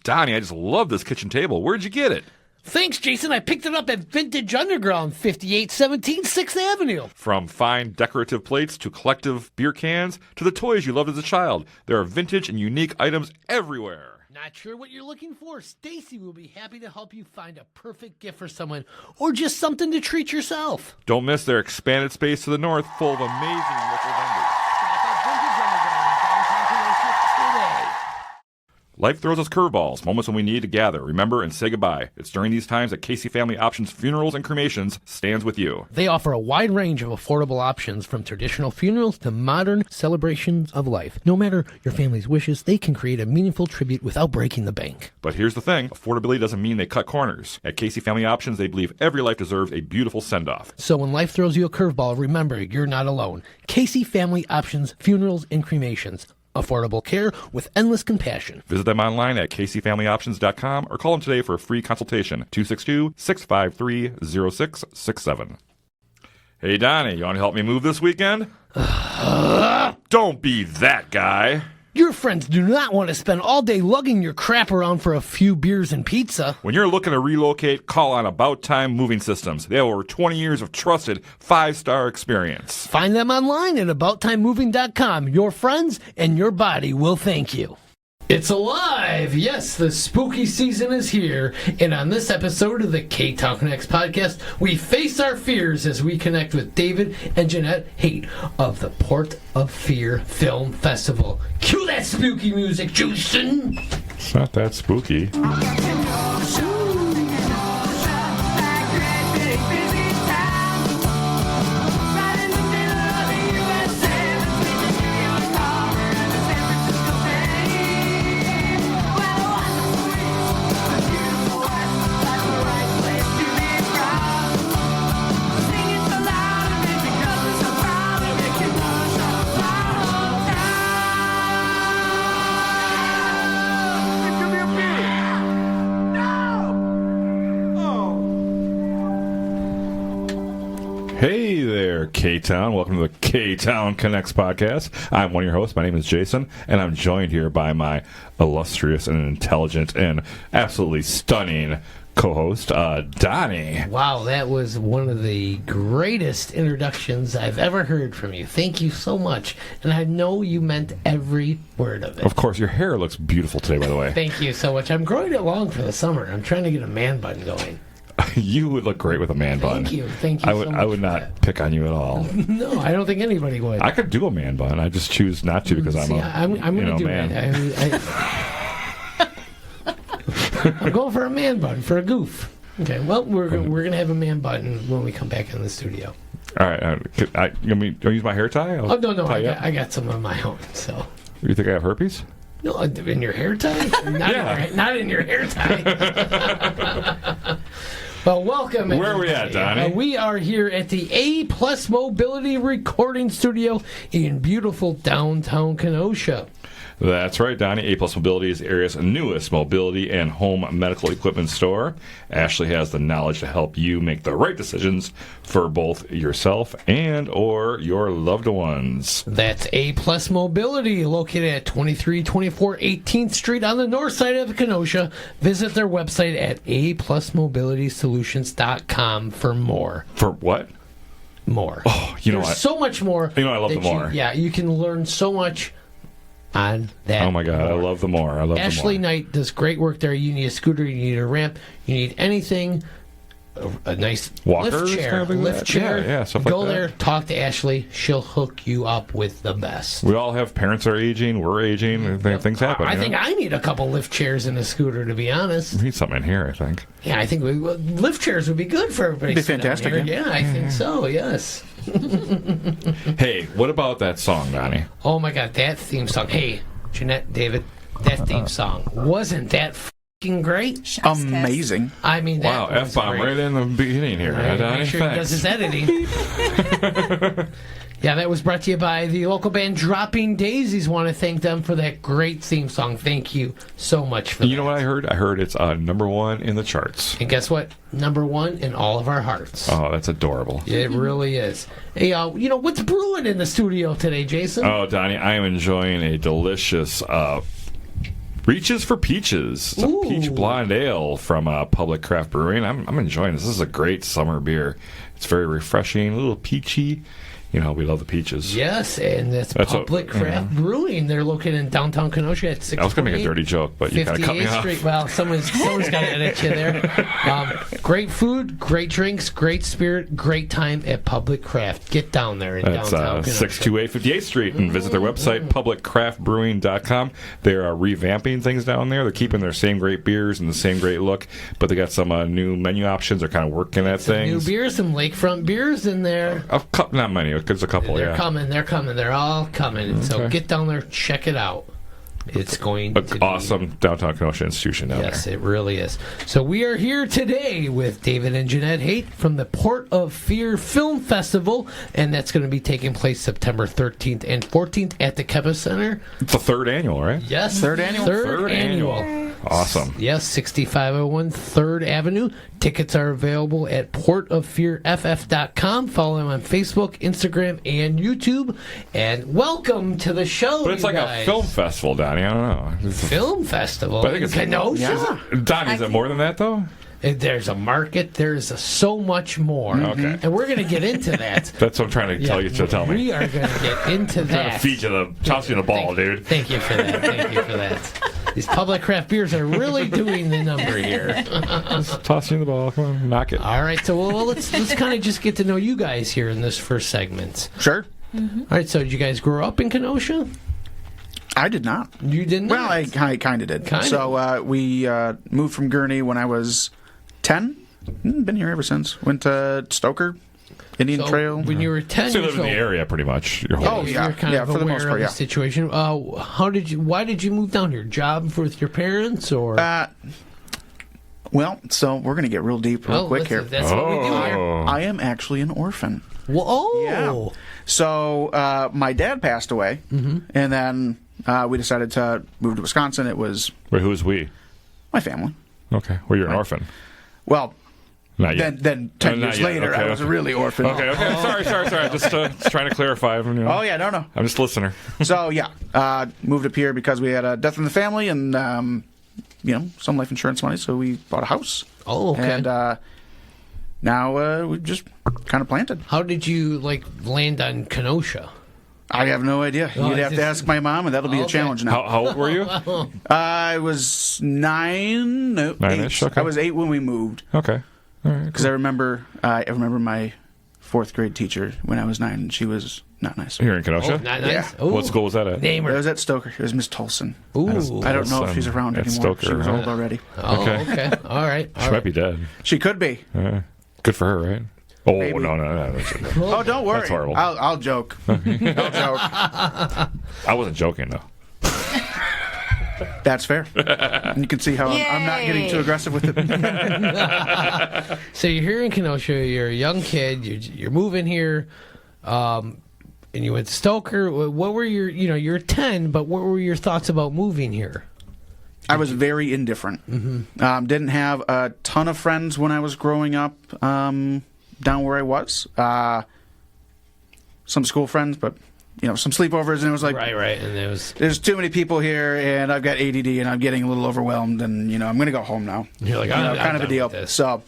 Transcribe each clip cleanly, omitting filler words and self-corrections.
Donnie, I just love this kitchen table. Where'd you get it? Thanks, Jason. I picked it up at Vintage Underground, 5817 6th Avenue. From fine decorative plates to collective beer cans to the toys you loved as a child, there are vintage and unique items everywhere. Not sure what you're looking for? Stacy will be happy to help you find a perfect gift for someone or just something to treat yourself. Don't miss their expanded space to the north full of amazing local vendors. Stop at Vintage Underground, downtown Kenosha today. Life throws us curveballs, moments when we need to gather, remember, and say goodbye. It's during these times that Casey Family Options Funerals and Cremations stands with you. They offer a wide range of affordable options from traditional funerals to modern celebrations of life. No matter your family's wishes, they can create a meaningful tribute without breaking the bank. But here's the thing, affordability doesn't mean they cut corners. At Casey Family Options, they believe every life deserves a beautiful send-off. So when life throws you a curveball, remember, you're not alone. Casey Family Options Funerals and Cremations. Affordable care with endless compassion. Visit them online at caseyfamilyoptions.com or call them today for a free consultation, 262-653-0667. Hey, Donnie, you want to help me move this weekend? Don't be that guy. Your friends do not want to spend all day lugging your crap around for a few beers and pizza. When you're looking to relocate, call on About Time Moving Systems. They have over 20 years of trusted 5-star experience. Find them online at AboutTimeMoving.com. Your friends and your body will thank you. It's alive! Yes, the spooky season is here, and on this episode of the Ktown Connects podcast, we face our fears as we connect with David and Jeannette Haight of the Port of Fear Film Festival. Cue that spooky music, Jason! It's not that spooky. Hey there, Ktown. Welcome to the Ktown Connects podcast. I'm one of your hosts. My name is Jason, and I'm joined here by my illustrious and intelligent and absolutely stunning co-host, Donnie. Wow, that was one of the greatest introductions I've ever heard from you. Thank you so much. And I know you meant every word of it. Of course, your hair looks beautiful today, by the way. Thank you so much. I'm growing it long for the summer. I'm trying to get a man bun going. You would look great with a man bun. Thank you so much. I would not pick on you at all. No, I don't think anybody would. I could do a man bun. I just choose not to because I'm going to do man. I'm going for a man bun for a goof. Okay, well, we're gonna have a man bun when we come back in the studio. All right, you want me to use my hair tie? No, I got some of my own. So you think I have herpes? No, in your hair tie? Not in your hair tie. Well, welcome. Where are we at, Donnie? We are here at the A Plus Mobility Recording Studio in beautiful downtown Kenosha. That's right, Donnie. A Plus Mobility is the area's newest mobility and home medical equipment store. Ashley has the knowledge to help you make the right decisions for both yourself and or your loved ones. That's A Plus Mobility, located at 2324 18th Street on the north side of Kenosha. Visit their website at aplusmobilitysolutions.com for more. For what? More. Oh, you know what? So much more. You know I love the more. You can learn so much on that. Oh my God, I love the more. Ashley Knight does great work there. You need a scooter, you need a ramp, you need anything, a nice Walkers, lift chair. Yeah, stuff Go like that. there, talk to Ashley. She'll hook you up with the best. We all have parents are aging, we're aging, things happen. I think I need a couple lift chairs and a scooter, to be honest. We need something in here, I think. Yeah, I think lift chairs would be good for everybody. It'd be fantastic. Yeah, I think so, yes. Hey, what about that song, Donnie? Oh my God, that theme song. Hey, Jeannette, David, that theme song. Wasn't that fucking great? Amazing. I mean, that was F-bomb great. right in the beginning here. Donnie, make sure he does his editing. Yeah, that was brought to you by the local band Dropping Daisies. Want to thank them for that great theme song. Thank you so much for that. You know what I heard? I heard it's number one in the charts. And guess what? Number one in all of our hearts. Oh, that's adorable. It really is. Hey, what's brewing in the studio today, Jason? Oh, Donnie, I am enjoying a delicious Reaches for Peaches. It's a peach blonde ale from Public Craft Brewing. I'm enjoying this. This is a great summer beer. It's very refreshing, a little peachy. You know, we love the peaches. Yes, and that's Public Craft Brewing. They're located in downtown Kenosha at 6. I was going to make a dirty joke, but you kind of cut me off. Street. Well, someone's got to edit you there. Great food, great drinks, great spirit, great time at Public Craft. Get down there in downtown Kenosha. 628 58th Street, and visit their website, publiccraftbrewing.com. They're revamping things down there. They're keeping their same great beers and the same great look, but they got some new menu options. They're kind of working at things. New beers, some lakefront beers in there. Not many. There's a couple, They're coming. They're all coming. Okay. So get down there, check it out. It's going to be awesome downtown Kenosha institution down there. Yes, it really is. So we are here today with David and Jeannette Haight from the Port of Fear Film Festival, and that's going to be taking place September 13th and 14th at the Kemper Center. It's the third annual, right? Yes. Third annual? Third annual. Awesome. Yes, 6501 3rd Avenue. Tickets are available at portoffearff.com. Follow them on Facebook, Instagram, and YouTube. And welcome to the show, But it's like guys. a film festival, Donnie. I don't know. Film festival But I think it's Kenosha? Donnie, is it more than that, though? There's a market. There's so much more. Okay. And we're going to get into that. That's what I'm trying to tell you to tell me. We are going to get into I'm trying to that. feed you toss you the ball, dude. Thank you for that. Thank you for that. These Public Craft beers are really doing the number here. Just toss you the ball. Come on, knock it. All right, so let's kind of just get to know you guys here in this first segment. Sure. All right, so did you guys grow up in Kenosha? I did not. You didn't? Well, I kind of did. Kinda. So we moved from Gurney when I was 10. Been here ever since. Went to Stoker, Indian Trail. When you were 10 So you years lived in old, the area pretty much your whole Oh, life. yeah. you're kind of for the aware most of part, the yeah. situation. Why did you move down here? Job with your parents or? Well, so we're going to get real deep real quick here. That's what we do here. I am actually an orphan. Whoa. Yeah. So my dad passed away, and then we decided to move to Wisconsin. It was Wait, who's we? my family. Okay. Well, you're an orphan. Well, Not yet. then 10 not years yet. later, Okay, I was okay. really orphan. Okay. Sorry. Just trying to clarify. You know. Oh, yeah, no. I'm just a listener. So, yeah, moved up here because we had a death in the family and, some life insurance money, so we bought a house. Oh, okay. And now we've just kind of planted. How did you land on Kenosha? I have no idea. Oh, You'd have to ask my mom, and that'll be a Okay. challenge now. How old were you? I was 9. No, 9-ish, 8. okay. I was 8 when we moved. Okay. All right. Because I remember my 4th grade teacher when I was 9, and she was not nice. Here in Kenosha? Not Yeah. nice. Ooh. What school was that at? Name It her. was at Stoker. It was Miss Tolson. Ooh. I don't know if she's around At anymore. Stoker, She was huh? old already. Oh, Okay. okay. All right. She might be dead. She could be. Good for her, right? Oh, Maybe. no. Oh, don't worry. That's horrible. I'll joke. I'll joke. I wasn't joking, though. That's fair. And you can see how I'm not getting too aggressive with it. So you're here in Kenosha. You're a young kid. You're moving here, and you went to Stoker. What were you're 10, but what were your thoughts about moving here? I was very indifferent. Didn't have a ton of friends when I was growing up down where I was. Some school friends, but some sleepovers, and it was like, Right. And there's too many people here, and I've got ADD, and I'm getting a little overwhelmed, and I'm going to go home now. you're like, kind I'm of a done deal. with this. So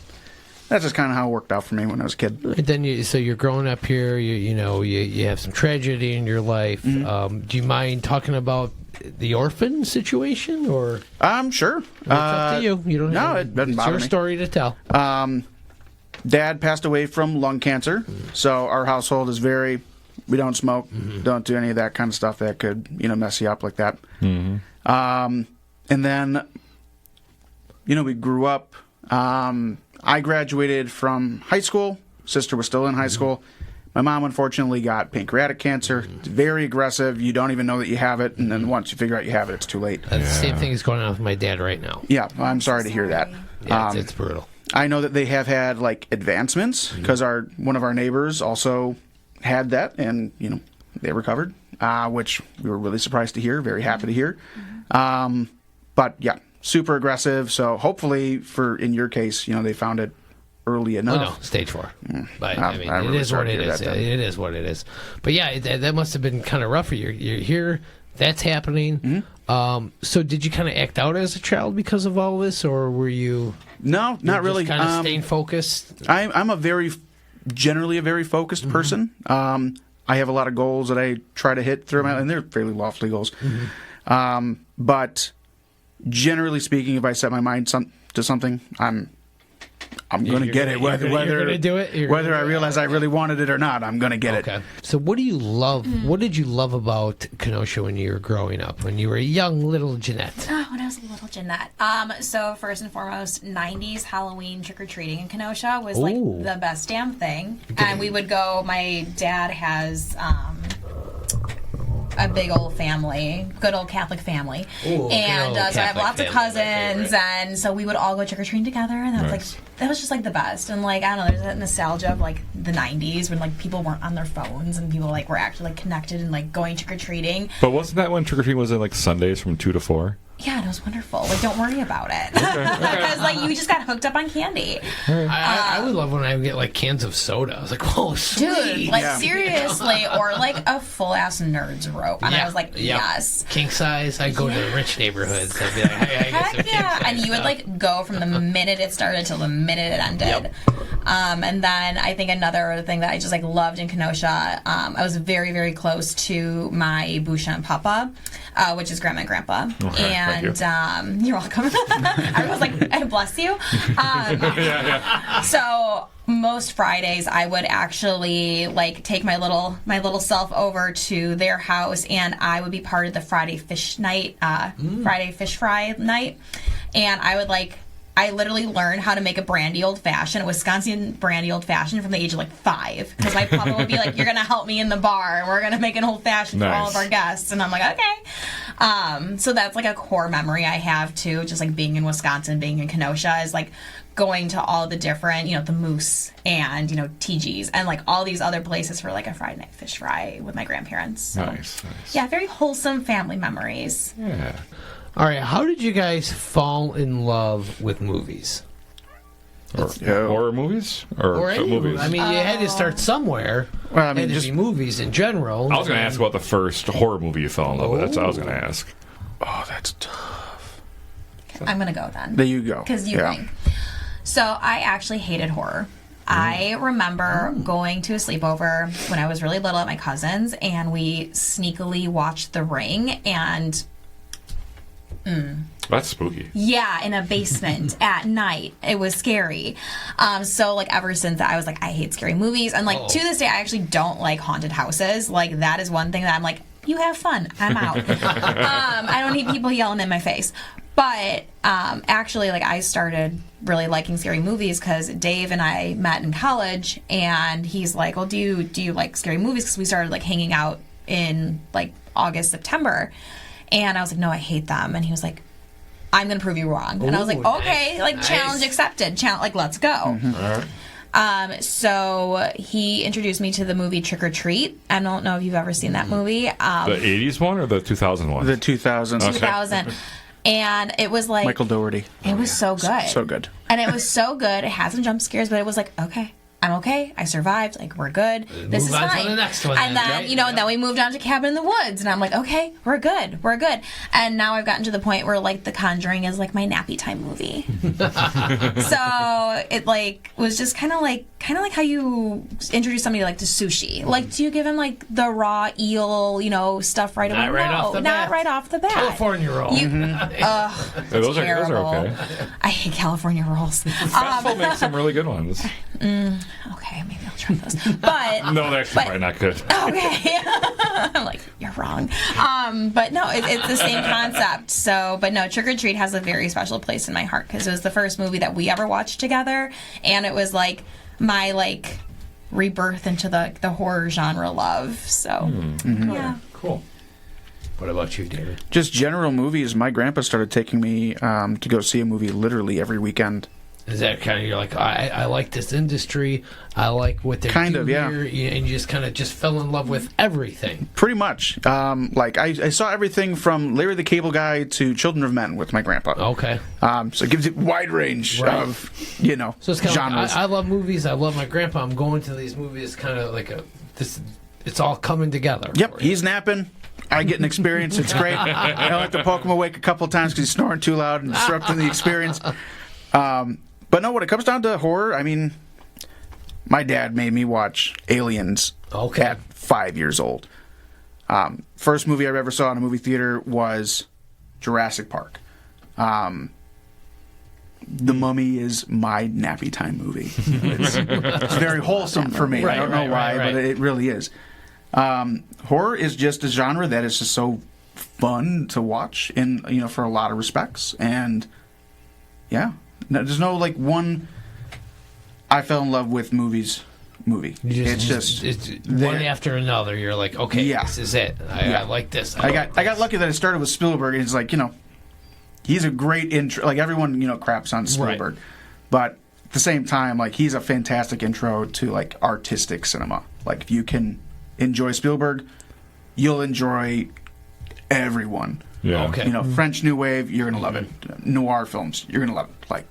that's just kind of how it worked out for me when I was a kid. And then you're growing up here. You have some tragedy in your life. Do you mind talking about the orphan situation, or Sure. it's up to you? You don't. No, it doesn't bother It's your me. story to tell. Dad passed away from lung cancer, so our household is we don't smoke, don't do any of that kind of stuff that could, mess you up like that. And then, we grew up. I graduated from high school. Sister was still in high school. My mom, unfortunately, got pancreatic cancer. It's very aggressive. You don't even know that you have it, and then once you figure out you have it, it's too late. The same thing is going on with my dad right now. Yeah, I'm sorry to hear that. Yeah, it's brutal. I know that they have had advancements because one of our neighbors also had that, and they recovered, which we were really surprised to hear. Very happy to hear. But yeah, super aggressive. So hopefully, in your case, they found it early enough. Oh, no, stage 4. But I'm it really is sorry what to it hear is. that, then. It is what it is. But yeah, that must have been kind of rough for you. You're here. That's happening. So did you kind of act out as a child because of all this, or were you? No, not really. Kind of staying focused. I'm generally a very focused person. I have a lot of goals that I try to hit through my, and they're fairly lofty goals. But generally speaking, if I set my mind to something, I'm going to get it. Whether gonna do it? Whether I realize I really wanted it or not, I'm going to get it. So what do you love? What did you love about Kenosha when you were growing up? When you were a young little Jeannette? Oh, when I was a little Jeannette. So first and foremost, 90s Halloween trick-or-treating in Kenosha was like the best damn thing. And we would go, my dad has a big old family, good old Catholic family. Ooh, and so I have lots of cousins, right. And so we would all go trick-or-treating together, and that was that was just like the best. And like, I don't know, there's that nostalgia of like the 90s when like people weren't on their phones and people like were actually like connected and like going trick-or-treating. But wasn't that when trick-or-treating was like Sundays from 2 to 4? Yeah, and it was wonderful. Like, don't worry about it. Because, like, you just got hooked up on candy. I would love when I would get, like, cans of soda. I was like, oh, sweet. Dude, like, seriously. Or, like, a full-ass Nerds rope. And I was like, yes. King size. I'd go to the rich neighborhoods. I'd be like, hey, I get some king size and you would, like, go from the minute it started till the minute it ended. And then I think another thing that I just, like, loved in Kenosha, I was very, very close to my Boucha and Papa, which is Grandma and Grandpa. Okay. And you're welcome. I was like, bless you. So most Fridays, I would actually like take my little self over to their house, and I would be part of the Friday fish night, Friday fish fry night, and I literally learned how to make a brandy old fashioned, a Wisconsin brandy old fashioned from the age of like 5. Because my papa would be like, "You're gonna help me in the bar, and we're gonna make an old fashioned for all of our guests." And I'm like, "Okay." So that's like a core memory I have too, just like being in Wisconsin, being in Kenosha, is like going to all the different, the Moose and TG's and like all these other places for like a Friday night fish fry with my grandparents. So, nice. Yeah, very wholesome family memories. Yeah. All right, how did you guys fall in love with movies? Or horror movies? Or any movies? I mean, you had to start somewhere. Well, I mean, just be movies in general. I was going to ask about the first horror movie you fell in love with. That's what I was going to ask. Oh, that's tough. I'm going to go then. There you go. Because you think. So I actually hated horror. I remember going to a sleepover when I was really little at my cousin's, and we sneakily watched The Ring, and That's spooky. yeah, in a basement at night. It was scary. So like ever since that, I was like, I hate scary movies. And like to this day, I actually don't like haunted houses. Like that is one thing that I'm like, you have fun. I'm out. I don't need people yelling in my face. But actually, like I started really liking scary movies because Dave and I met in college, and he's like, "Well, do you like scary movies?" Because we started like hanging out in like August, September, and I was like, "No, I hate them." And he was like, "I'm gonna prove you wrong." And I was like, "Okay, like challenge accepted. Like let's go." All right. So he introduced me to the movie Trick or Treat. I don't know if you've ever seen that movie. The 80s one or the 2000 one? The 2000s. 2000. And it was like Michael Dougherty. It was so good. So good. And it was so good. It had some jump scares, but it was like, okay, I'm okay. I survived. Like, we're good. This is Move on to fine. the next one And then, then, right? then we moved on to Cabin in the Woods. And I'm like, okay, we're good. We're good. And now I've gotten to the point where, like, The Conjuring is, like, my nappy time movie. So it, like, was just kind of like how you introduce somebody, like, to sushi. Like, do you give him, like, the raw eel, stuff right away? Not right off the bat. Not right off the bat. California roll. Those are terrible. okay. I hate California rolls. Festival makes some really good ones. Okay, maybe I'll try those. But No, they're actually probably not good. okay, I'm like, you're wrong. But no, it's the same concept. So, but no, Trick or Treat has a very special place in my heart because it was the first movie that we ever watched together, and it was like my like rebirth into the horror genre love. So yeah, Cool. What about you, David? Just general movies. My grandpa started taking me to go see a movie literally every weekend. Is that kind of, you're like, I like this industry, I like what they're Kind doing of, yeah. here, and you just kind of just fell in love with everything. Pretty much. Like I saw everything from Larry the Cable Guy to Children of Men with my grandpa. Okay. So it gives it a wide range of, So it's kind of genres. like, I love movies, I love my grandpa, I'm going to these movies, kind of like it's all coming together. Yep, for you. he's napping. I get an experience. It's great. I don't like to poke him awake a couple of times because he's snoring too loud and disrupting the experience. But no, when it comes down to horror, I mean, my dad made me watch Aliens at 5 years old. First movie I ever saw in a movie theater was Jurassic Park. The Mummy is my nappy time movie. It's very wholesome for me. I don't know why, but it really is. Horror is just a genre that is just so fun to watch in, for a lot of respects. And yeah, there's no like one I fell in love with movie. It's one after another. You're like, okay, this is it. I like this. I got lucky that it started with Spielberg, and it's like, he's a great intro. Like everyone, craps on Spielberg, but at the same time, like he's a fantastic intro to like artistic cinema. Like if you can enjoy Spielberg, you'll enjoy everyone. Yeah. Okay. French New Wave, you're gonna love it. Noir films, you're gonna love it. Like,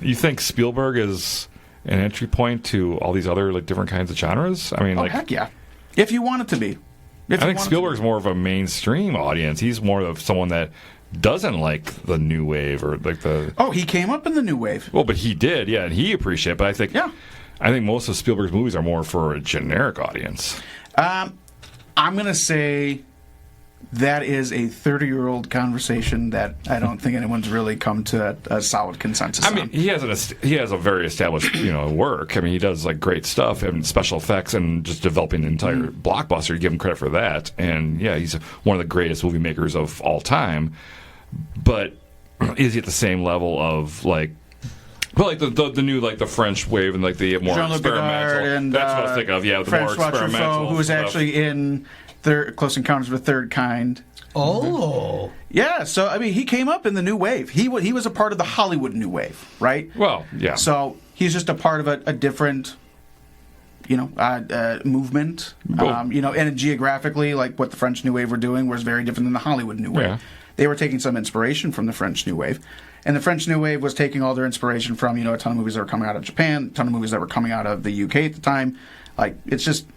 you think Spielberg is an entry point to all these other like different kinds of genres? I mean, heck yeah. If you want it to be. I think Spielberg's more of a mainstream audience. He's more of someone that doesn't like the new wave or like the. Oh, he came up in the new wave. Well, but he did, yeah, and he appreciated it. But I think most of Spielberg's movies are more for a generic audience. I'm gonna say that is a 30-year-old conversation that I don't think anyone's really come to a solid consensus on. I mean, he has a very established work. I mean, he does like great stuff and special effects and just developing an entire blockbuster. You give him credit for that. And yeah, he's one of the greatest movie makers of all time. But is he at the same level of like? Well, like the new like the French wave and like the more Jean-Luc experimental. Godard and that's what I was thinking of. Yeah, the more experimental. Who was actually in Close Encounters of the Third Kind. Oh. Yeah, so I mean, he came up in the new wave. He was a part of the Hollywood new wave, right? Well, yeah. So he's just a part of a different, movement. And geographically, like what the French New Wave were doing was very different than the Hollywood New Wave. Yeah. They were taking some inspiration from the French New Wave. And the French New Wave was taking all their inspiration from, a ton of movies that were coming out of Japan, a ton of movies that were coming out of the UK at the time. Like, it's just,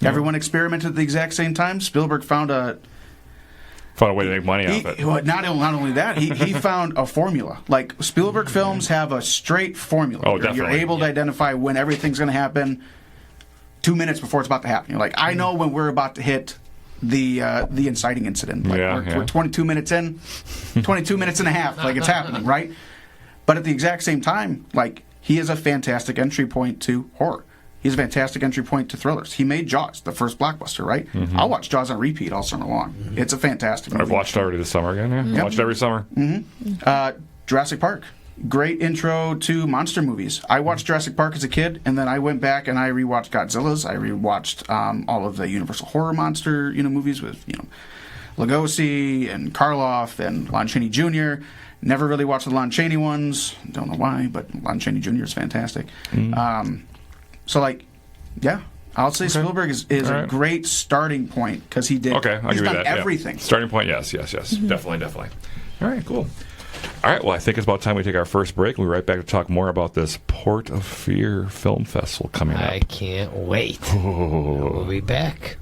everyone experimented at the exact same time. Spielberg found a way to make money off it. Well, not only that, he found a formula. Like, Spielberg films have a straight formula. Oh, definitely. You're able to identify when everything's going to happen 2 minutes before it's about to happen. You're like, I know when we're about to hit the inciting incident. Like, we're 22 minutes in, 22 minutes and a half, like it's happening, right? But at the exact same time, like, he is a fantastic entry point to horror. He's a fantastic entry point to thrillers. He made Jaws, the first blockbuster, right? Mm-hmm. I'll watch Jaws on repeat all summer long. Mm-hmm. It's a fantastic movie. I've watched it already this summer again, yeah. Yep. Watched it every summer. Mm-hmm. Jurassic Park. Great intro to monster movies. I watched Jurassic Park as a kid, and then I went back and I rewatched Godzilla's. I rewatched all of the Universal Horror Monster movies with Lugosi and Karloff and Lon Chaney Jr. Never really watched the Lon Chaney ones. Don't know why, but Lon Chaney Jr. is fantastic. I'll say Spielberg is a great starting point because he did. Okay, I'll give you that. Everything. Yeah. Starting point, yes. Definitely. All right, cool. All right, well, I think it's about time we take our first break. We'll be right back to talk more about this Port of Fear Film Festival coming up. I can't wait. We'll be back.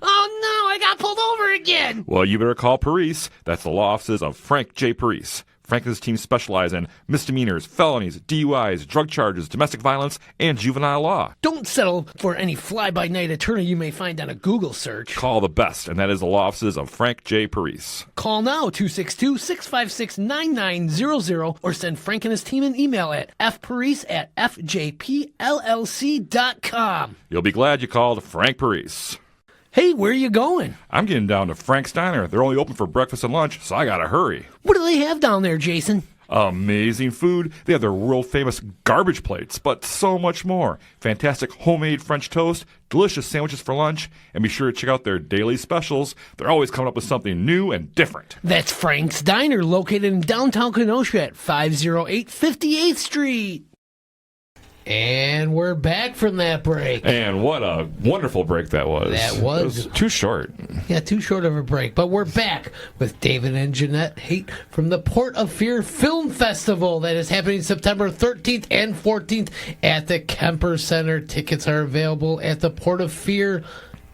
Oh, no, I got pulled over again. Well, you better call Parise. That's the law offices of Frank J. Parise. Frank and his team specialize in misdemeanors, felonies, DUIs, drug charges, domestic violence, and juvenile law. Don't settle for any fly-by-night attorney you may find on a Google search. Call the best, and that is the law offices of Frank J. Parise. Call now, 262-656-9900, or send Frank and his team an email at fparise@fjpllc.com. You'll be glad you called Frank Parise. Hey, where are you going? I'm getting down to Frank's Diner. They're only open for breakfast and lunch, so I gotta hurry. What do they have down there, Jason? Amazing food. They have their world-famous garbage plates, but so much more. Fantastic homemade French toast, delicious sandwiches for lunch, and be sure to check out their daily specials. They're always coming up with something new and different. That's Frank's Diner, located in downtown Kenosha at 508 58th Street. And we're back from that break. And what a wonderful break that was. That was. It was too short. Yeah, too short of a break. But we're back with David and Jeannette Haight from the Port of Fear Film Festival that is happening September 13th and 14th at the Kemper Center. Tickets are available at the Port of Fear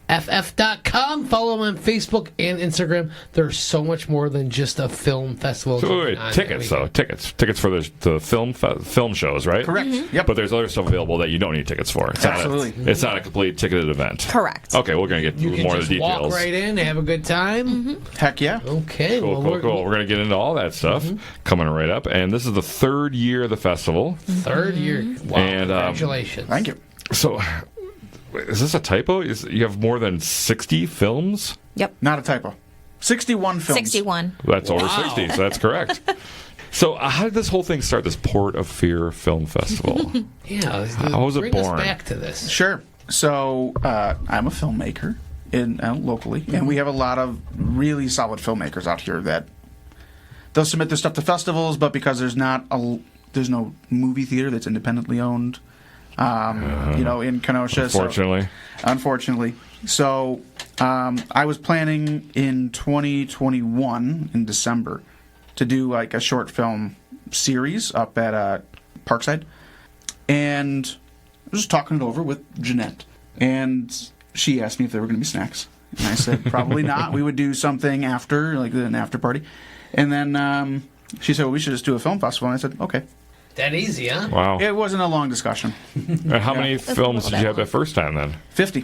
KTownConnectsFF.com. Follow them on Facebook and Instagram. There's so much more than just a film festival. So wait, tickets though. Tickets for the film shows, right? Correct. Yep. But there's other stuff available that you don't need tickets for. Absolutely. It's not a complete ticketed event. Correct. Okay, we're going to You get can more of just the details. walk right in, have a good time. Heck yeah. Okay. Cool. We're going to get into all that stuff coming right up. And this is the third year of the festival. Third year. Wow. And, Congratulations. Thank you. So, is this a typo? You have more than 60 films? Yep. Not a typo. 61 films. 61. That's over 60, so that's correct. So, how did this whole thing start, this Port of Fear Film Festival? Yeah. How was it bring born? us back to this. Sure. So I'm a filmmaker locally, and we have a lot of really solid filmmakers out here that they'll submit their stuff to festivals, but because there's no movie theater that's independently owned, in Kenosha. Unfortunately. So I was planning in 2021 in December to do like a short film series up at Parkside, and I was just talking it over with Jeannette, and she asked me if there were going to be snacks, and I said probably not. We would do something after, like an after party, and then she said, well, we should just do a film festival, and I said, okay. That easy, huh? Wow. It wasn't a long discussion. And how many films did you have the first time then? 50.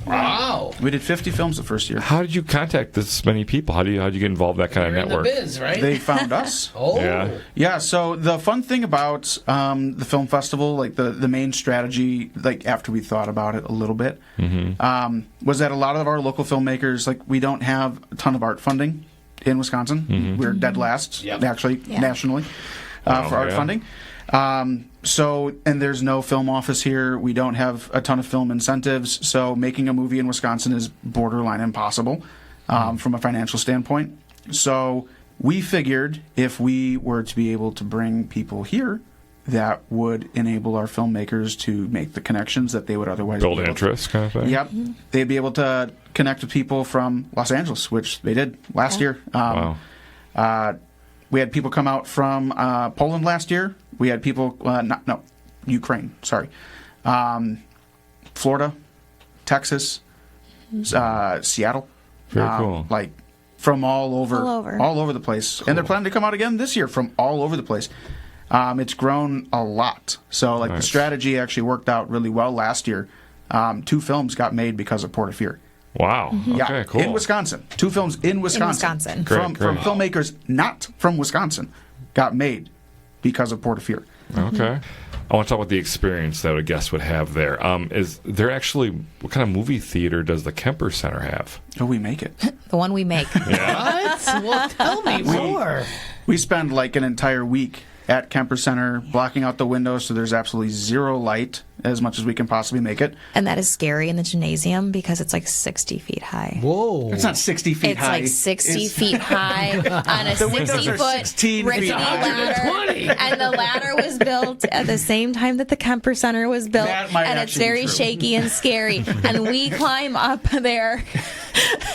Wow. We did 50 films the first year. How did you contact this many people? How did you get involved in that kind You're of in the network? biz, right? They found us. Oh. Yeah. Yeah, so the fun thing about the film festival, like the main strategy, like after we thought about it a little bit, was that a lot of our local filmmakers, like we don't have a ton of art funding in Wisconsin. We're dead last, actually, nationally, for art funding. So, and there's no film office here. We don't have a ton of film incentives. So making a movie in Wisconsin is borderline impossible from a financial standpoint. So we figured if we were to be able to bring people here, that would enable our filmmakers to make the connections that they would otherwise Build be able interest kind of thing? Yep. They'd be able to connect with people from Los Angeles, which they did last year. Wow. We had people come out from Poland last year. We had people, Ukraine, sorry. Florida, Texas, Seattle. Very cool. Like from all over the place. Cool. And they're planning to come out again this year from all over the place. It's grown a lot. So like the strategy actually worked out really well last year. 2 films got made because of Port of Fear. Wow. Okay, cool. In Wisconsin. 2 films in Wisconsin. Great. From filmmakers not from Wisconsin got made because of Port of Fear. Okay. I want to talk about the experience that a guest would have there. Is there actually, what kind of movie theater does the Kemper Center have? Oh, we make it. The one we make. What? Well, tell me more. We spend like an entire week at Kemper Center blocking out the windows so there's absolutely zero light as much as we can possibly make it. And that is scary in the gymnasium because it's like 60 feet high. Whoa. It's not 60 feet It's high. like 60 feet high on a The windows are 60-foot 16 rickety feet high. ladder. And the ladder was built at the same time that the Kemper Center was built. That might And it's actually be very true. shaky and scary. And we climb up there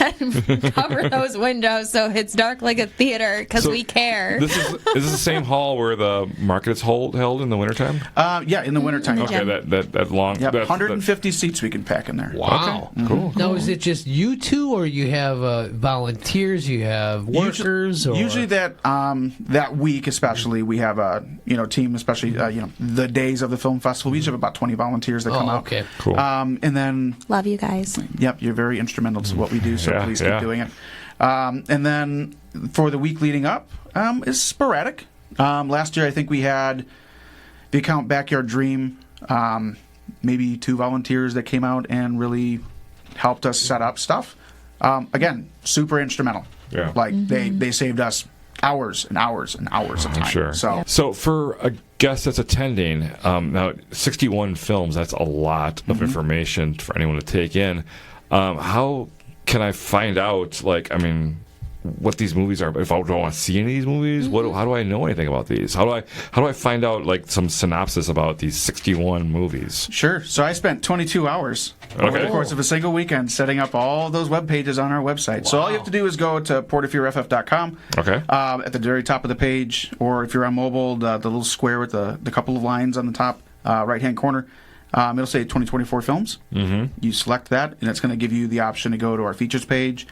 and cover those windows so it's dark like a theater because So we care. Is this the same hall where the market is held in the wintertime? Yeah, in the wintertime. Okay, that long. Yep, that- 150 seats we can pack in there. Wow. Okay, cool. Now, is it just you two, or you have volunteers, you have workers? Usually that week, especially, we have a team, especially the days of the film festival. We usually have about 20 volunteers that come out. Okay. Cool. And then, Love you guys. yep, you're very instrumental to what we do, so Yeah, please yeah. keep doing it. And then for the week leading up, it's sporadic. Last year, I think we had, if you count Backyard Dream, maybe 2 volunteers that came out and really helped us set up stuff. Again, super instrumental. Yeah. Like they saved us hours and hours and hours of time. Sure. So for a guest that's attending, now 61 films, that's a lot of information for anyone to take in. How can I find out, what these movies are? If I don't want to see any of these movies, how do I know anything about these? How do I find out some synopsis about these 61 movies? Sure. So I spent 22 hours over the course of a single weekend setting up all those web pages on our website. Wow. So all you have to do is go to portoffearff.com. Okay. At the very top of the page, or if you're on mobile, the little square with the couple of lines on the top right-hand corner. It'll say 2024 films. Mm-hmm. You select that, and it's going to give you the option to go to our features page,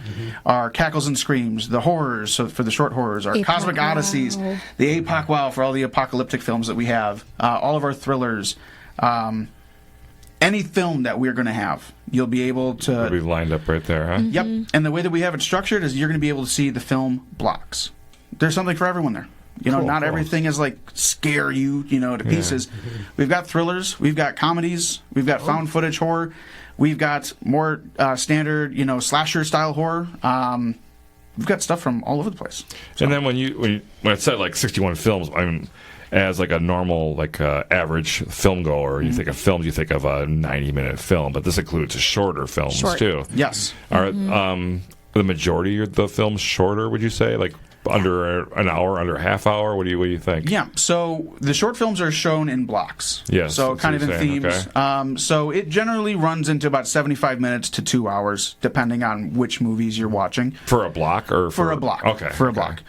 our cackles and screams, the horrors, so for the short horrors, our APOC cosmic wow. odysseys, the APOC wow for all the apocalyptic films that we have, all of our thrillers. Any film that we're going to have, you'll be able to... We've lined up right there, huh? Yep. And the way that we have it structured is you're going to be able to see the film blocks. There's something for everyone there. Cool, not cool. everything is like scare you, to pieces. We've got thrillers, we've got comedies, we've got found footage horror, we've got more standard, slasher style horror. We've got stuff from all over the place. So. And then when it said like 61 films, I mean, as like a normal average film goer, you think of films, you think of a 90-minute film, but this includes shorter films too. Yes. Are the majority of the films shorter? Would you say under an hour, under a half hour? What do you think? Yeah. So the short films are shown in blocks. Yes. So that's kind what of you're in saying, themes. okay. So it generally runs into about 75 minutes to 2 hours, depending on which movies you're watching. For a block or For a block. Okay. For a block.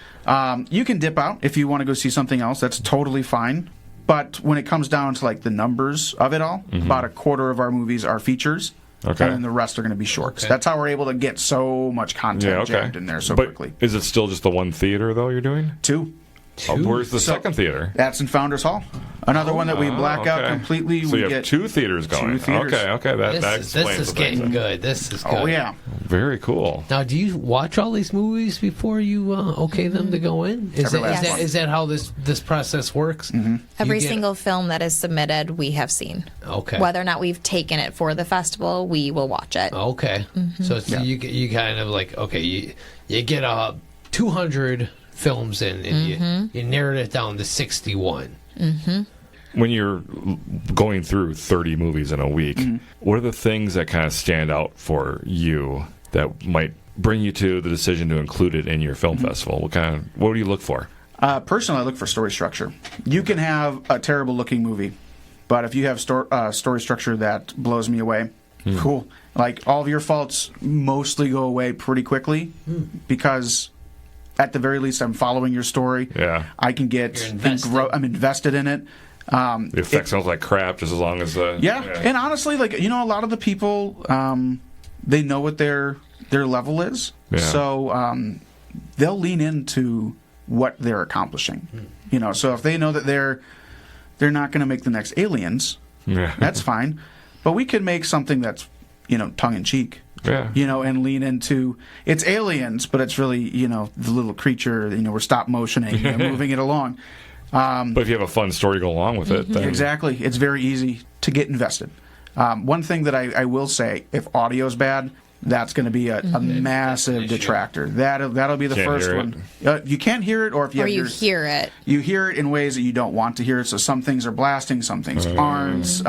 You can dip out if you want to go see something else. That's totally fine. But when it comes down to the numbers of it all, about a quarter of our movies are features. Okay. And then the rest are going to be shorts. Okay. That's how we're able to get so much content jammed in there so quickly. Is it still just the one theater though you're doing? 2. Oh, where's the second theater? That's in Founders Hall. Another one that we black out completely. So we you have get 2 theaters going. 2 theaters. Okay. That This explains is the thing. getting good. This is good. Oh yeah. Very cool. Now, do you watch all these movies before you okay them to go in? Every last one. Is that how this process works? Every single film that is submitted, we have seen. Okay. Whether or not we've taken it for the festival, we will watch it. Okay. So it's, you kind of you get 200 films in and you narrowed it down to 61. When you're going through 30 movies in a week, what are the things that kind of stand out for you that might bring you to the decision to include it in your film festival? What do you look for? Personally, I look for story structure. You can have a terrible looking movie, but if you have story structure that blows me away, cool. All of your faults mostly go away pretty quickly because at the very least I'm following your story. Yeah. I can get You're invested. I'm invested in it. The effect sounds like crap just as long as the... And honestly, a lot of the people, they know what their level is. Yeah. So they'll lean into what they're accomplishing. So if they know that they're not going to make the next Aliens, that's fine. But we could make something that's, tongue-in-cheek. Yeah. And lean into it's aliens, but it's really, the little creature, we're stop motioning, moving it along. But if you have a fun story to go along with it, then... Exactly. It's very easy to get invested. One thing that I will say, if audio's bad, that's going to be a massive detractor. That'll be the Can't first hear one. You can't hear it, or if you Or have you hear it. you hear it in ways that you don't want to hear it. So some things are blasting, some things aren't.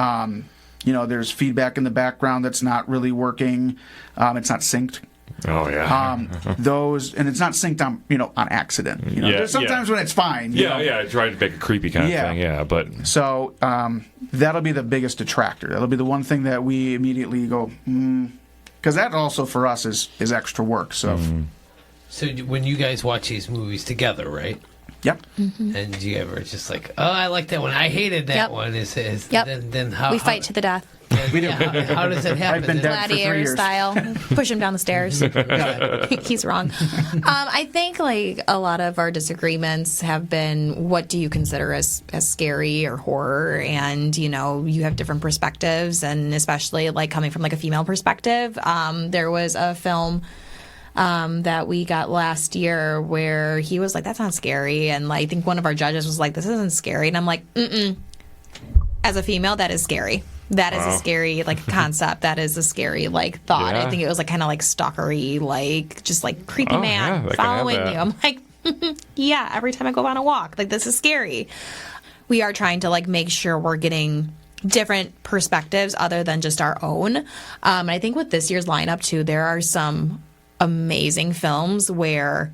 There's feedback in the background that's not really working. It's not synced. Oh, yeah. And it's not synced on accident. There's sometimes when it's fine. I tried to make a creepy kind of thing, but... So that'll be the biggest detractor. That'll be the one thing that we immediately go, because that also for us is extra work. So, So when you guys watch these movies together, right? Yep. And do you ever just I like that one. I hated that Yep. one. Yep. Then how We fight to the death. We do. How does it happen? I've been dead for 3 Gladiator years. style. Push him down the stairs. He's wrong. I think a lot of our disagreements have been, what do you consider as scary or horror? And you have different perspectives, and especially coming from a female perspective. There was a film that we got last year where he was like, that sounds scary, and I think one of our judges was like, this isn't scary, and I'm like, as a female, that is scary. That is a scary concept. That is a scary thought. Yeah. I think it was kind of stalkery, just creepy man that can have following that. you. I'm like, yeah. Every time I go on a walk, this is scary. We are trying to make sure we're getting different perspectives other than just our own. And I think with this year's lineup too, there are some amazing films where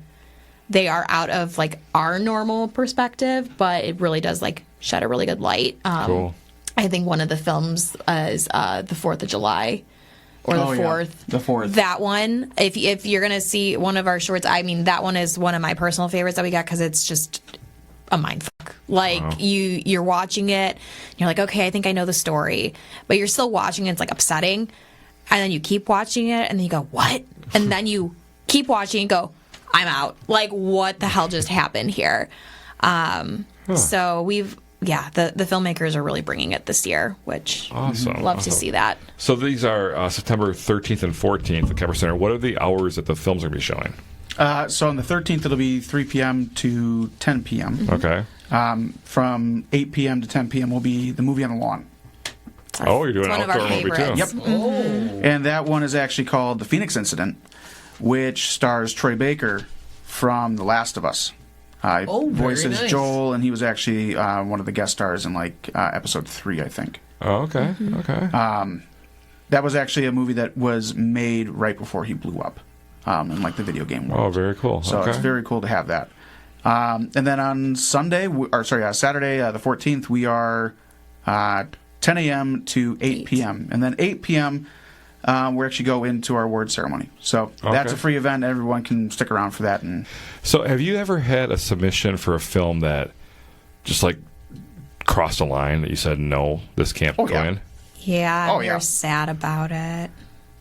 they are out of our normal perspective, but it really does shed a really good light. Cool. I think one of the films is the 4th of July or the 4th. The 4th. That one, if you're going to see one of our shorts, that one is one of my personal favorites that we got because it's just a mindfuck. Like you're watching it, you're like, okay, I think I know the story, but you're still watching it. It's like upsetting, and then you keep watching it, and then you go, what? And then you keep watching and go, I'm out. Like, what the hell just happened here? So the filmmakers are really bringing it this year, which love to see that. So these are September 13th and 14th at Kemper Center. What are the hours that the films are going to be showing? So on the 13th, it'll be 3 p.m. to 10 p.m. Okay. From 8 p.m. to 10 p.m. will be the movie on the lawn. You're doing an outdoor movie too. Yep. And that one is actually called The Phoenix Incident, which stars Troy Baker from The Last of Us. Voices nice. Joel, and he was actually one of the guest stars in episode 3, I think. Oh, okay. Okay. That was actually a movie that was made right before he blew up in the video game world. Oh, very cool. So it's very cool to have that. And then on Saturday, the 14th, we are 10 a.m. to 8 p.m. And then 8 p.m., we actually go into our award ceremony. So that's a free event. Everyone can stick around for that. And so have you ever had a submission for a film that just crossed a line that you said, no, this can't go in? Yeah, you're sad about it.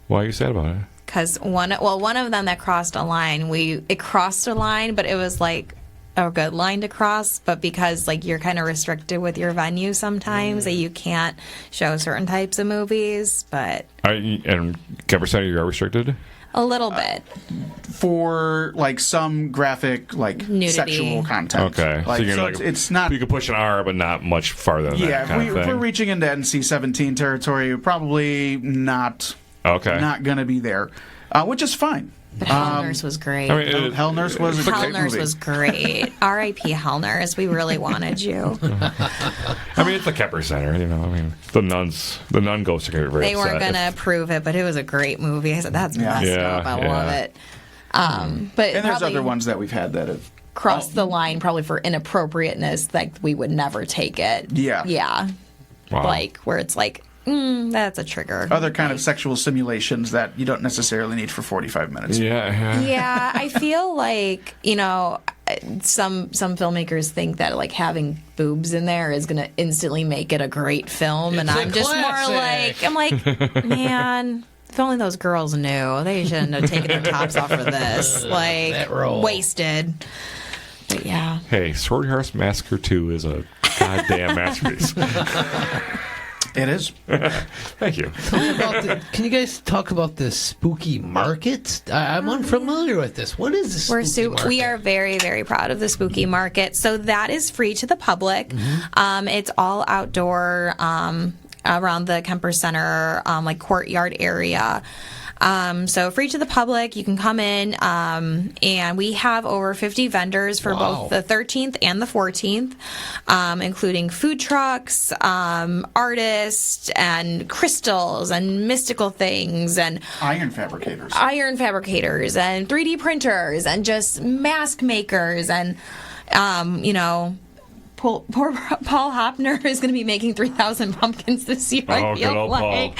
Why are you sad about it? Because one of them that crossed a line, it crossed a line, but it was a good line to cross, but because you're kind of restricted with your venue sometimes that you can't show certain types of movies, but and Kemper Center, you are restricted a little bit for some graphic nudity, sexual content. Okay, so it's not. You can push an R, but not much farther than that. Yeah, if we're reaching into NC-17 territory, probably not. Okay, not going to be there, which is fine. But Hell Nurse was great. I mean, Hell Nurse was a great movie. was great. R.I.P. Hell Nurse. We really wanted you. I mean, it's the Kemper Center. The nun ghosts are very They weren't going to approve it, but it was a great movie. I said, that's messed up. I love it. But and there's other ones that we've had that have crossed the line probably for inappropriateness. We would never take it. Yeah. Yeah. Wow. Where it's that's a trigger. Other kind of sexual simulations that you don't necessarily need for 45 minutes. Yeah, I feel some filmmakers think that having boobs in there is going to instantly make it a great film, and I'm just more man, if only those girls knew. They shouldn't have taken their tops off for this. Wasted. But yeah. Hey, Sorority House Massacre 2 is a goddamn masterpiece. It is. Thank you. Can you guys talk about the spooky market? I'm unfamiliar with this. What is the spooky market? We are very, very proud of the spooky market. So that is free to the public. Mm-hmm. It's all outdoor around the Kemper Center, courtyard area. So free to the public. You can come in, and we have over 50 vendors for both the 13th and the 14th, including food trucks, artists, and crystals, and mystical things, and iron fabricators, and 3D printers, and just mask makers, and Poor Paul Hopner is going to be making 3,000 pumpkins this year. I feel like.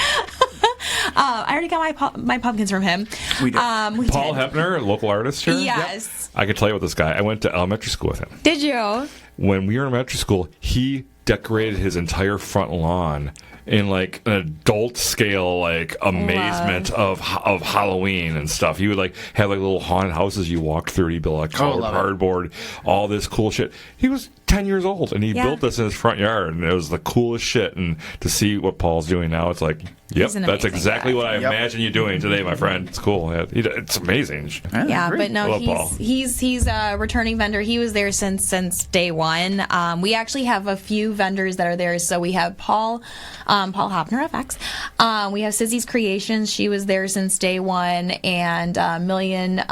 I already got my pumpkins from him. We did. Paul Hepner, local artist here? Yes. Yep. I can tell you about this guy. I went to elementary school with him. Did you? When we were in elementary school, he decorated his entire front lawn in an adult scale amazement of Halloween and stuff. He would have little haunted houses you walked through. He built colored cardboard, all this cool shit. He was 10 years old and he built this in his front yard, and it was the coolest shit. And to see what Paul's doing now, it's yep, that's exactly what I imagine you doing today, my friend. It's cool. It's amazing. Yeah, but no, he's a returning vendor. He was there since day one. We actually have a few vendors that are there. So we have Paul Hopner FX. We have Sissy's Creations. She was there since day one, and Million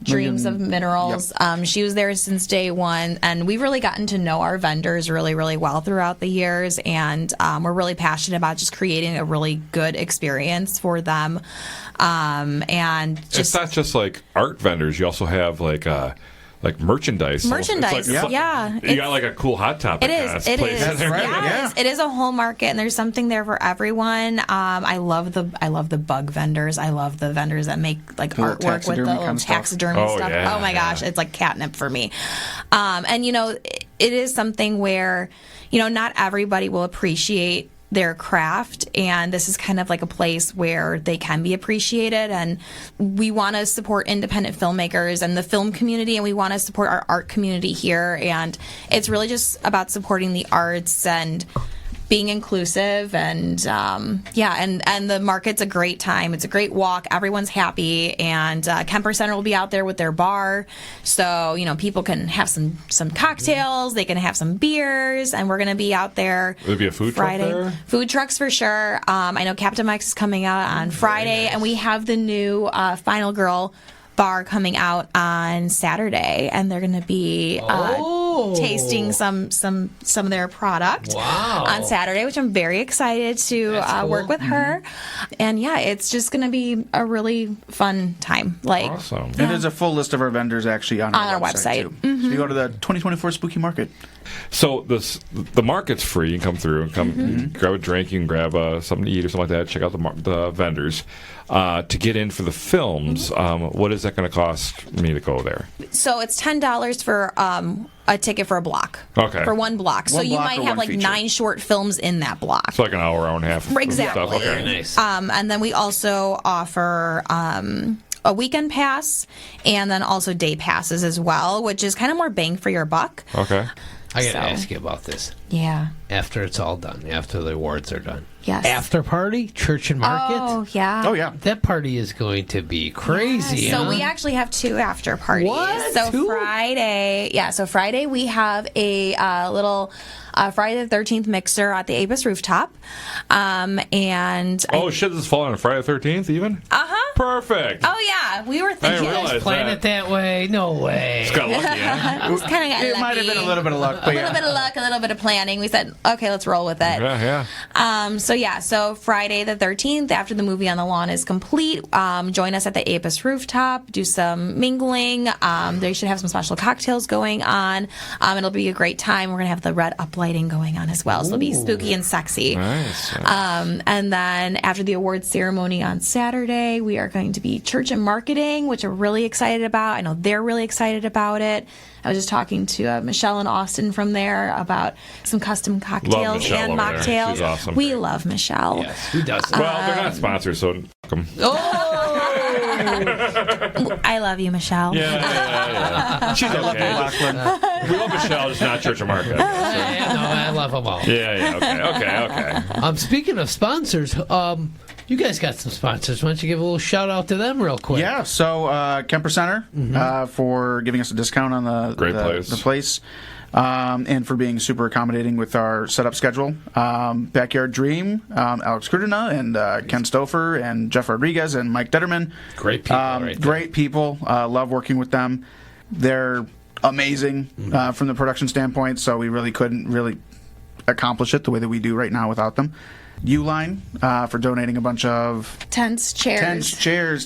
Dreams of Minerals. Yep. She was there since day one, and we've really gotten to know our vendors really, really well throughout the years, and we're really passionate about just creating a really good experience for them. And it's not just art vendors. You also have merchandise. Yeah. You got a cool Hot Topic. It is. It is a whole market, and there's something there for everyone. I love the bug vendors. I love the vendors that make artwork with the little taxidermy stuff. Yeah, oh my gosh, it's catnip for me. And it is something where, not everybody will appreciate their craft, and this is kind of like a place where they can be appreciated, and we want to support independent filmmakers and the film community, and we want to support our art community here, and it's really just about supporting the arts and being inclusive, and and the market's a great time. It's a great walk. Everyone's happy, and Kemper Center will be out there with their bar, so people can have some cocktails. They can have some beers, and we're gonna be out there. Will there be a food Friday. truck there? Food trucks for sure. I know Captain Mike's is coming out on Friday, and we have the new Final Girl bar coming out on Saturday, and they're going to be tasting some of their product on Saturday, which I'm very excited to work with her. And it's just going to be a really fun time. Awesome. And there's a full list of our vendors actually on our website. Too. So you go to the 2024 Spooky Market. So the market's free. You can come through and come grab a drink. You can grab something to eat or something like that. Check out the vendors. To get in for the films, what is that going to cost me to go there? So it's $10 for a ticket for a block. Okay. For one block. So you might have like 9 short films in that block. It's like an hour and a half. Exactly. Stuff. Okay. Very nice. And then we also offer a weekend pass, and then also day passes as well, which is kind of more bang for your buck. Okay. I got to ask you about this. Yeah. After it's all done, after the awards are done. Yes. After party, church and market. Oh, yeah. Oh, yeah. That party is going to be crazy. So huh? we actually have 2 after parties. What? So 2? Friday we have a little Friday the 13th mixer at the Apis rooftop. And Shit, this is falling on Friday the 13th even? Uh-huh. Perfect. Oh, yeah. We were I thinking. didn't realize Plan it that way? No way. It's got lucky, huh? It's kind of got It lucky. might have been a little bit of luck, but A little bit of luck, a little bit of planning. We said, okay, let's roll with it. Yeah. So Friday the 13th, after the movie on the lawn is complete, join us at the Apis rooftop, do some mingling. They should have some special cocktails going on. It'll be a great time. We're going to have the red uplighting going on as well. So it'll be spooky and sexy. Nice. And then after the awards ceremony on Saturday, we are going to be church and marketing, which we're really excited about. I know they're really excited about it. I was just talking to Michelle and Austin from there about some custom cocktails Michelle and over there. mocktails. She's awesome. We love Michelle. Yes, who doesn't? Well, they're not sponsors, so fuck 'em. I love you, Michelle. Yeah. She's okay. We love Michelle, just not Church of Market. I love them all. Okay. Speaking of sponsors, you guys got some sponsors. Why don't you give a little shout out to them real quick? Yeah, so Kemper Center for giving us a discount on the place. And for being super accommodating with our setup schedule. Backyard Dream, Alex Krudina and Ken Stouffer and Jeff Rodriguez and Mike Detterman. Great people. Great people. Love working with them. They're amazing from the production standpoint, so we really couldn't really accomplish it the way that we do right now without them. Uline for donating a bunch of Tents, chairs,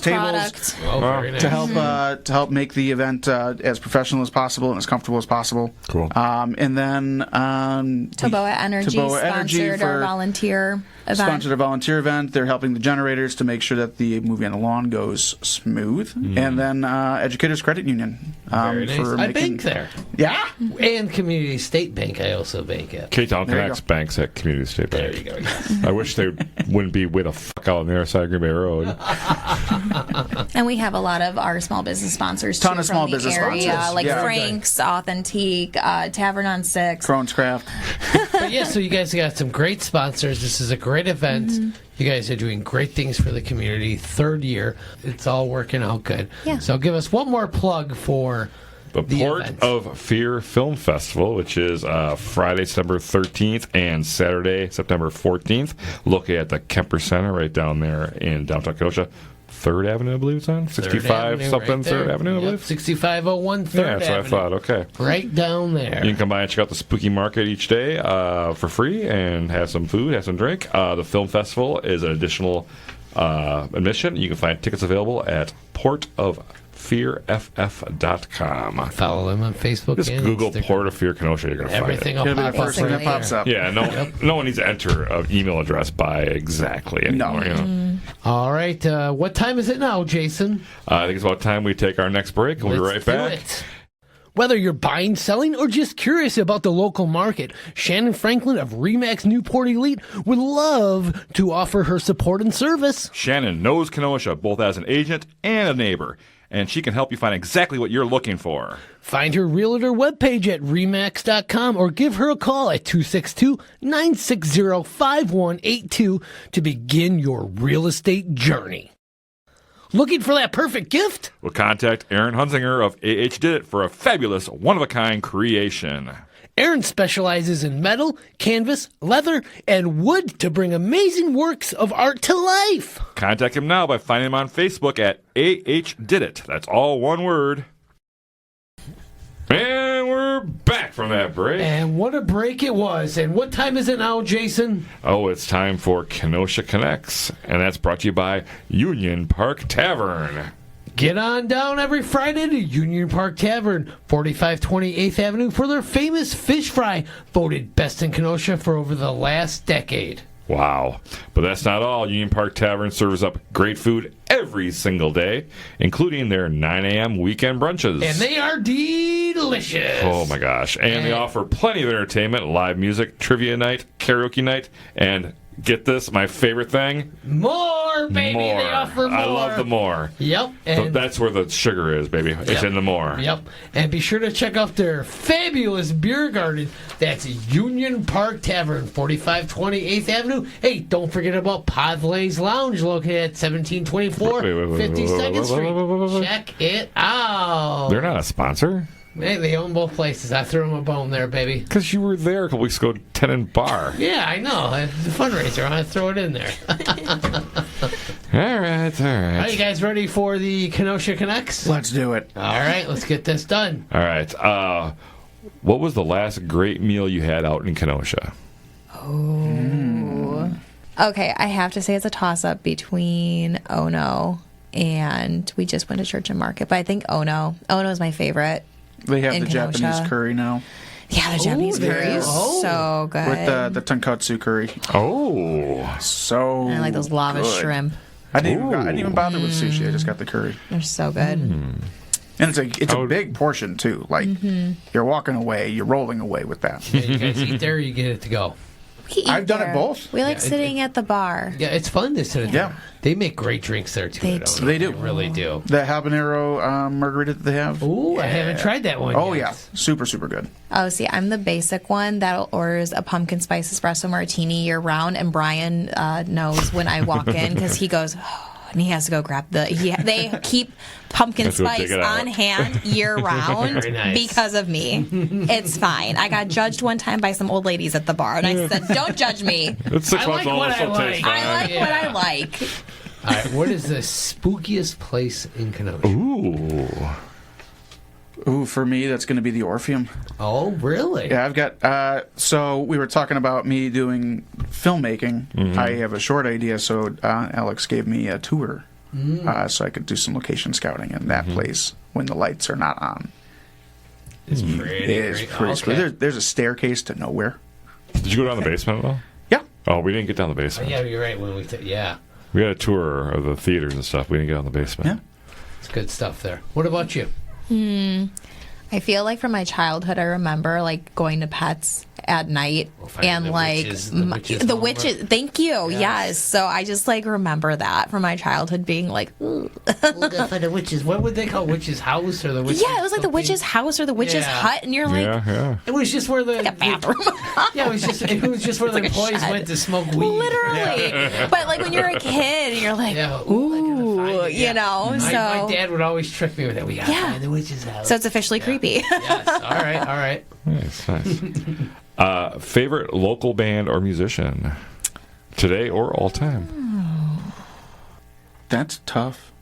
tables product. Very nice. to help make the event as professional as possible and as comfortable as possible. Cool. And then Toboa Energy sponsored our volunteer event. Sponsored a volunteer event. They're helping the generators to make sure that the movie on the lawn goes smooth. And then Educators Credit Union. Very nice. For I bank there. Yeah. And Community State Bank, I also bank at. Ktown Connects banks at Community State Bank. There you go. I wish they wouldn't be way the fuck out on the other side of Green Bay Road. And we have a lot of our small business sponsors Ton too, of small from the business area, sponsors. like Yeah. Frank's, Authentique, Tavern on 6. Crohn's Craft. But yeah, so you guys got some great sponsors. This is a great event. You guys are doing great things for the community. 3rd year. It's all working out good. Yeah. So give us one more plug for The Port event. of Fear Film Festival, which is Friday, September 13th and Saturday, September 14th, located at the Kemper Center right down there in downtown Kenosha. 3rd Avenue, I believe it's on. 65 something, right there. 3rd Avenue, I Yep, believe. 6501 3rd Yeah, that's what I Avenue. thought. Okay. Right down there. You can come by and check out the Spooky Market each day for free and have some food, have some drink. The film festival is an additional admission. You can find tickets available at portoffearff.com. Follow them on Facebook. Just and Google Instagram. Port of Fear Kenosha. You're going to find Everything it. will It'll be the pop up first thing that right pops there. up. Yeah, no one needs to enter an email address by exactly anymore. You know? All right. What time is it now, Jason? I think it's about time we take our next break, and we'll be right Let's do back. it. Whether you're buying, selling, or just curious about the local market, Shannon Franklin of Remax Newport Elite would love to offer her support and service. Shannon knows Kenosha both as an agent and a neighbor, and she can help you find exactly what you're looking for. Find her realtor webpage at remax.com or give her a call at 262-960-5182 to begin your real estate journey. Looking for that perfect gift? We'll contact Aaron Hunzinger of AH Did It for a fabulous one-of-a-kind creation. Aaron specializes in metal, canvas, leather, and wood to bring amazing works of art to life. Contact him now by finding him on Facebook at AH Did It. That's all one word. And we're back from that break. And what a break it was. And what time is it now, Jason? Oh, it's time for Kenosha Connects, and that's brought to you by Union Park Tavern. Get on down every Friday to Union Park Tavern, 4520 8th Avenue, for their famous fish fry, voted best in Kenosha for over the last decade. Wow. But that's not all. Union Park Tavern serves up great food every single day, including their 9 a.m. weekend brunches. And they are delicious. Oh, my gosh. And they offer plenty of entertainment, live music, trivia night, karaoke night, and get this, my favorite thing. More, baby. More. They offer more. I love the more. Yep. So that's where the sugar is, baby. It's in the more. Yep. And be sure to check out their fabulous beer garden. That's Union Park Tavern, 4520 8th Avenue. Hey, don't forget about Podlay's Lounge, located at 1724 52nd Street. Check it out. They're not a sponsor. Hey, they own both places. I threw them a bone there, baby. Because you were there a couple weeks ago, Tenant Bar. Yeah, I know. It's a fundraiser. I throw it in there. All right. Are you guys ready for the Kenosha Connects? Let's do it. All right, let's get this done. All right. What was the last great meal you had out in Kenosha? Okay, I have to say it's a toss-up between Ono and we just went to Church and Market, but I think Ono. Ono is my favorite. They have In the Kenosha. Japanese curry now Yeah, the Japanese curry is so good. with the tonkatsu curry. Oh. So I like those lava good. shrimp. I didn't even bother with sushi. I just got the curry. They're so good. And it's a big portion too. Like you're walking away, you're rolling away with that. Yeah, you guys eat there or you get it to go? We eat I've done it there. both. We like Yeah, sitting at the bar. Yeah, it's fun to sit. Yeah. They make great drinks there too. They at Ono. do. They do. They really do. The habanero margarita that they have. Ooh, I haven't tried that one. Oh yet. yeah, super good. Oh, see, I'm the basic one that orders a pumpkin spice espresso martini year round, and Brian knows when I walk in because he goes, and he has to go grab they keep pumpkin Has to go dig spice it out. on hand year round Very nice. because of me. It's fine. I got judged one time by some old ladies at the bar, and I said, "Don't judge me. It's 6 I months like old. what I Still tastes like. fine. I like what I like." All right, what is the spookiest place in Kenosha? Ooh. For me, that's going to be the Orpheum. Oh, really? Yeah, I've got. So we were talking about me doing filmmaking. I have a short idea, so Alex gave me a tour, so I could do some location scouting in that place when the lights are not on. It's pretty. It is pretty sweet. There's a staircase to nowhere. Did you go down the basement at all? Yeah. Oh, we didn't get down the basement. Yeah, you're right. When we yeah, We had a tour of the theaters and stuff. We didn't get on the basement. Yeah. it's good stuff there. What about you? I feel like from my childhood, I remember like going to Pets at night finding and the like witches- the home, witches. right? Thank you. Yes. So I just like remember that from my childhood being like, ooh. We'll go for the witches. What would they call witch's house or the witch's Yeah, it was like the something? witch's house or the witch's Yeah. hut, and you're like, Yeah. It was just where the a bathroom. Yeah, it was just where the like a employees shed. went to smoke weed. Literally. But like when you're a kid, you're like, Yeah, ooh, I gotta find it. you know. My So dad would always trick me with that. We gotta Yeah. find the witch's house. so it's officially creepy. Yes. All right. Nice. Favorite local band or musician? Today or all time? That's tough.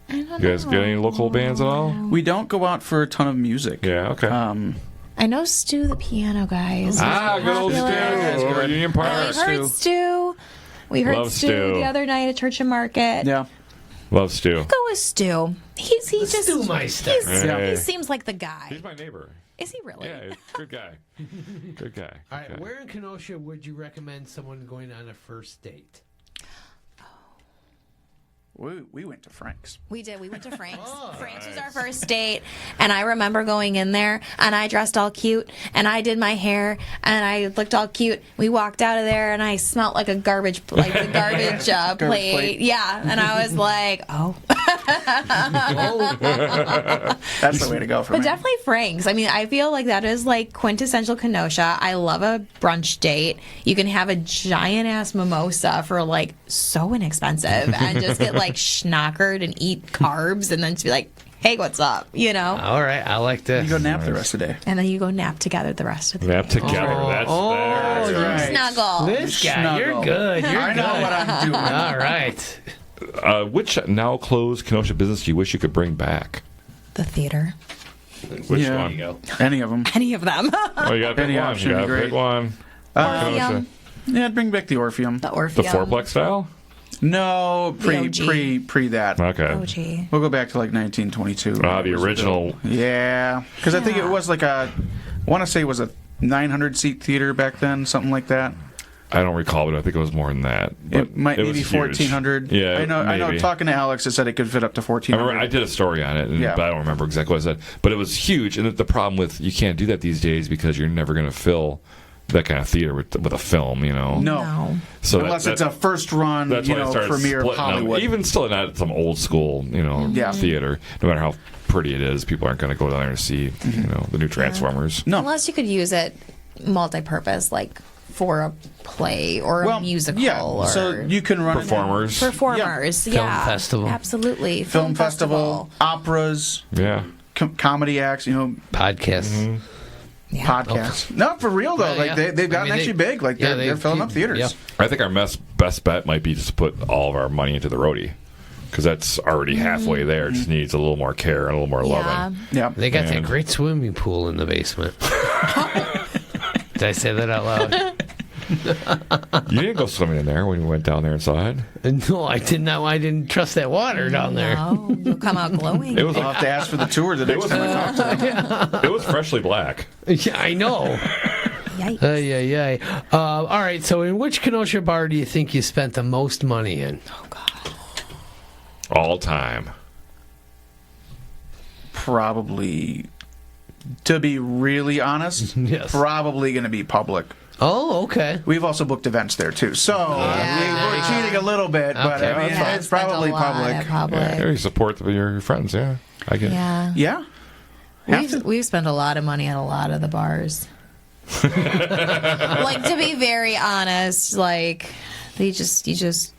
You guys get any local bands at all? We don't go out for a ton of music. Yeah, okay. I know Stu, the piano guy. Is good old Stu popular. over at Union We Park. heard Stu. We heard Love Stu Stu. the other night at Church and Market. Yeah. Love Stu. Go with Stu. He just Stewmeister. Hey. he seems like the guy. He's my neighbor. Is he really? Yeah, he's a good guy. Good guy. All right. Good guy. Where in Kenosha would you recommend someone going on a first date? We went to Frank's. We did. We went to Frank's. Frank's was our first date, and I remember going in there, and I dressed all cute, and I did my hair, and I looked all cute. We walked out of there, and I smelled like a garbage, plate. plate. Yeah, and I was like, oh. That's the way to go for But me. definitely Frank's. I mean, I feel like that is like quintessential Kenosha. I love a brunch date. You can have a giant ass mimosa for like so inexpensive and just get like schnockered and eat carbs and then just be like, hey, what's up? You know? All right, I like this. You go nap the rest of the day. And then you go nap together the rest of the Nap day. together. That's right. Snuggle. This guy, Snuggle. you're good. You're I good. know what I'm doing. All right. Which now closed Kenosha business do you wish you could bring back? The theater. Which Yeah. one? Any of them. Any of them. Oh, you got to pick Any one. option You would got be to great. pick one. Orpheum. Yeah, I'd bring back the Orpheum. The The Orpheum. fourplex style? No, The pre that. Okay. OG. We'll go back to like 1922. The original. Yeah, because I think it was like I want to say it was a 900 seat theater back then, something like that. I don't recall, but I think it was more than that. But It might was maybe huge. 1400. Yeah, I know. maybe. Talking to Alex, it said it could fit up to I 1400. remember I did a story on it, Yeah. but I don't remember exactly what I said. But it was huge, and the problem with you can't do that these days because you're never going to fill that kind of theater with a film, you know. No. So Unless it's a first run, that's you why I know, started premiere of splitting them. Hollywood. Even still, not some old school, you know, Yeah. theater. No matter how pretty it is, people aren't going to go down there to see, you know, the new Transformers. No. Unless you could use it multi-purpose, like for a play or a musical. Yeah, or so you can run Performers. performers. Film Yeah. festival. Absolutely. film festival, operas, Yeah. comedy acts, you know, Podcast. Yeah. podcasts. No, for real though. Yeah, Like yeah. they've gotten I mean, actually they- big. Like yeah, they're filling up theaters. yeah. I think our best bet might be just to put all of our money into the roadie. Because that's already halfway there. It just needs a little more care and a little more Yeah. loving. Yeah. They got that And- great swimming pool in the basement. Did I say that out loud? You didn't go swimming in there when you went down there and saw it. No, I did not. I didn't trust that water down there. No, you'll come out glowing. It was I'll have to ask for the tour the next time I talk to them. it was freshly black. Yeah, I know. Yikes. Yeah. All right. So, in which Kenosha bar do you think you spent the most money in? Oh, God. All time. Probably, to be really honest, Yes. probably going to be public. Oh, okay. We've also booked events there too, so we're cheating a little bit, but Okay. I mean, Yeah, it's spent a probably lot public. at public. Yeah, you support your friends, yeah. I get it. Yeah. Yeah, Have to. We've spent a lot of money at a lot of the bars. Like, to be very honest, like you just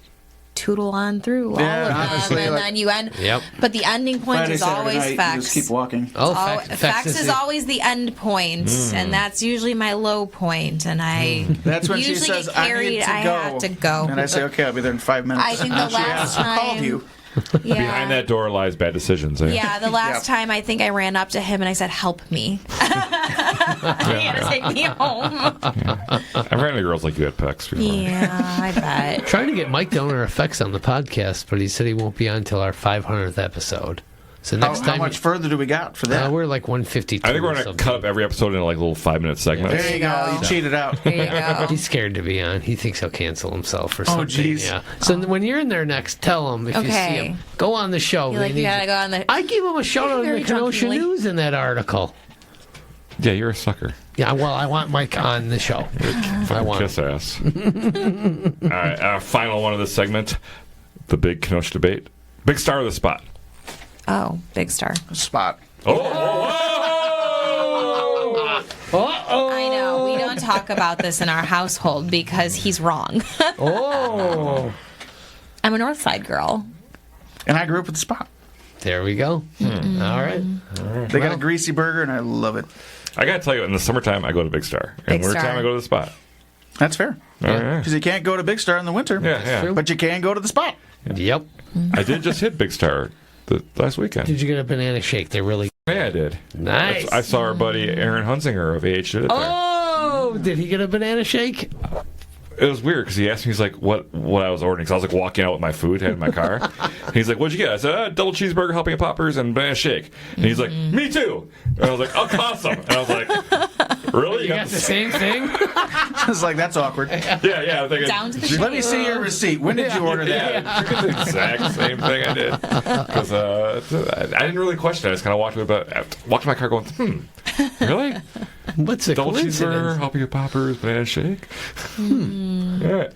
tootle on through all Yeah, of them, honestly, and like- then you end. Yep. But the ending point Friday, is Saturday always night, you facts. just keep walking. Oh, Facts is always the end point, and that's usually my low point, and I That's when she usually says, get "I carried. need to I go," have to go. and I say, "Okay, I'll be there in 5 minutes." I think the She last asks, "Who called time- you?" Yeah. Behind that door lies bad decisions. Eh? Yeah, the last Yeah. time I think I ran up to him and I said, "Help me! You gotta take me home." I've ran into girls like you at PEX before. Yeah, I bet. Trying to get Mike Donor Effects on the podcast, but he said he won't be on until our 500th episode. So next How time, much further do we got for that? we're like 152. I think we're or going to something. cut up every episode into like little 5-minute segments. There you go. You cheated out. There you go. He's scared to be on. He thinks he'll cancel himself or something. geez. Yeah. So when you're in there next, tell him if you see Okay. him. Go on the show. You're like, He you needs gotta go on the. I gave him a shout out in Very the Kenosha drunkenly. News in that article. Yeah, you're a sucker. Yeah, well, I want Mike on the show. I want Kiss him. ass. All right, our final one of this segment, the big Kenosha debate. Big star of the spot. Oh, big star. Spot. I know. We don't talk about this in our household because he's wrong. Oh, I'm a North Side girl. And I grew up with the Spot. there we go. All right. They got a greasy burger, and I love it. I got to tell you, in the summertime, I go to Big Star. In Big wintertime, Star. I go to the spot. That's fair. All right. Because you can't go to Big Star in the winter. Yeah. true. But you can go to the Spot. Yep. I did just hit Big Star last weekend. Did you get a banana shake? They're really Yeah, I did. nice. I saw our buddy Aaron Hunsinger of AH did it there. Oh, did he get a banana shake? It was weird because he asked me, he's like, what I was ordering. Because I was like walking out with my food, had in my car. And he's like, what'd you get? I said, double cheeseburger, jalapeno poppers, and banana shake. And he's like, me too. And I was like, oh, awesome. And I was like, Really? You got the same thing? I was like, that's awkward. Yeah. I'm thinking, Down to the Let me see your receipt. When did you order that? Yeah, the exact same thing I did. Because I didn't really question it. I just kind of walked my car going, really? What's the Double cheeseburger, coincidence? jalapeno poppers, banana shake. Yeah.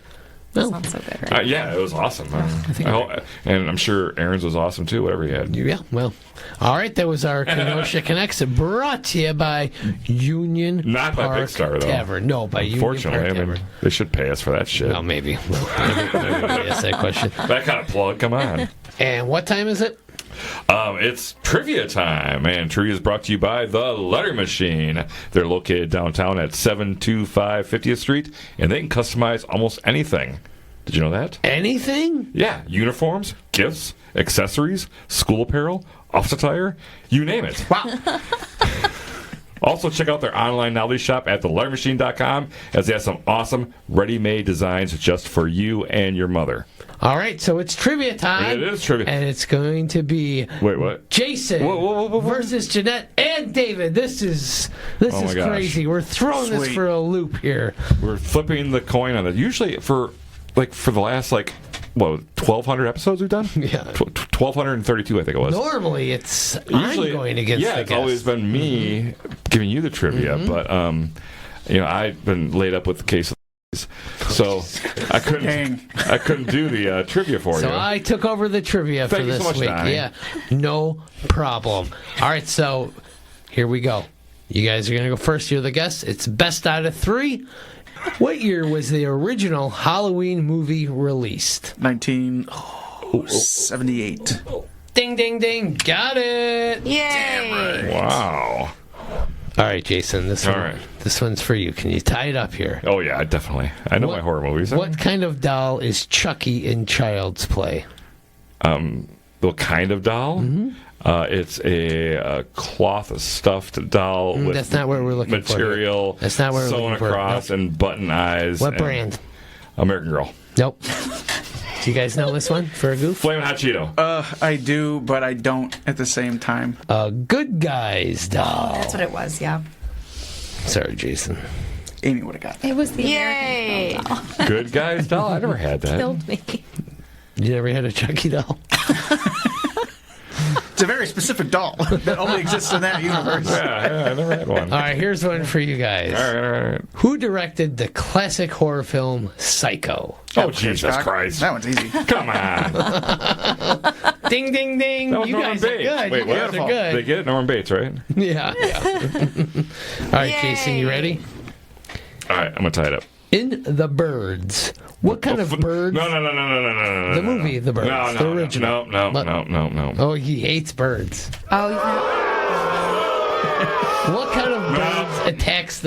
Sounds so good, right? Yeah, it was awesome. And I'm sure Aaron's was awesome too, whatever he had. Yeah, well. All right, that was our Kenosha Connects, brought to you by Union Not by Park Big Star, though. Tavern. No, by Union Fortunately, Park I mean, Tavern. they should pay us for that shit. Well, maybe. Ask that question. That kind of plug, come on. And what time is it? It's trivia time, and trivia is brought to you by The Letter Machine. They're located downtown at 725 50th Street, and they can customize almost anything. Did you know that? Anything? Yeah, uniforms, gifts, accessories, school apparel, office attire, you name it. Wow. Also, check out their online novelty shop at thelettermachine.com, as they have some awesome ready-made designs just for you and your mother. All right, so it's trivia time. It is trivia. And it's going to be Wait, what? Jason Whoa. versus Jeannette and David. This is Oh my gosh. crazy. We're throwing this Sweet. for a loop here. We're flipping the coin on it. Usually, for the last 1,200 episodes we've done? Yeah. 1,232, I think it was. Normally, it's Usually, I'm going against the it's guest. always been me giving you the trivia, but I've been laid up with the case of so I couldn't do the trivia for So you. I took over the trivia Thank for you so this much, week. Donnie. Yeah, no problem. All right, so here we go. You guys are going to go first. You're the guest. It's best out of 3. What year was the original Halloween movie released? 1978. Ding, ding, ding. Got it. Yay! Wow. All right, Jason, this All one, right. this one's for you. Can you tie it up here? Oh yeah, definitely. I know my horror movies. What kind of doll is Chucky in Child's Play? What kind of doll? It's a cloth stuffed doll with That's not what we're looking for. material That's not what we're sewn looking for. across and button eyes. What and brand? American Girl. Nope. Do you guys know this one for a goof? Flamin' Hot Cheeto. I do, but I don't at the same time. A Good Guys doll. That's what it was, yeah. Sorry, Jason. Amy would have got that. It was the American doll. Good Guys doll. I never had that. Killed me. You never had a Chucky doll? It's a very specific doll that only exists in that universe. Yeah, I never had one. All right, here's one for you guys. All right. Who directed the classic horror film Psycho? Oh, Jesus Christ. That one's easy. Come on. Ding, ding, ding. That was You Norman guys are Bates. good. Wait, You what? guys are good. They get it? Norman Bates, right? Yeah. All right, Jason, you ready? All right, I'm going to tie it up. In The Birds. What kind of birds? No. The movie, The Birds. No, the original. No. Oh, he hates birds. Oh, yeah. What kind of birds attacks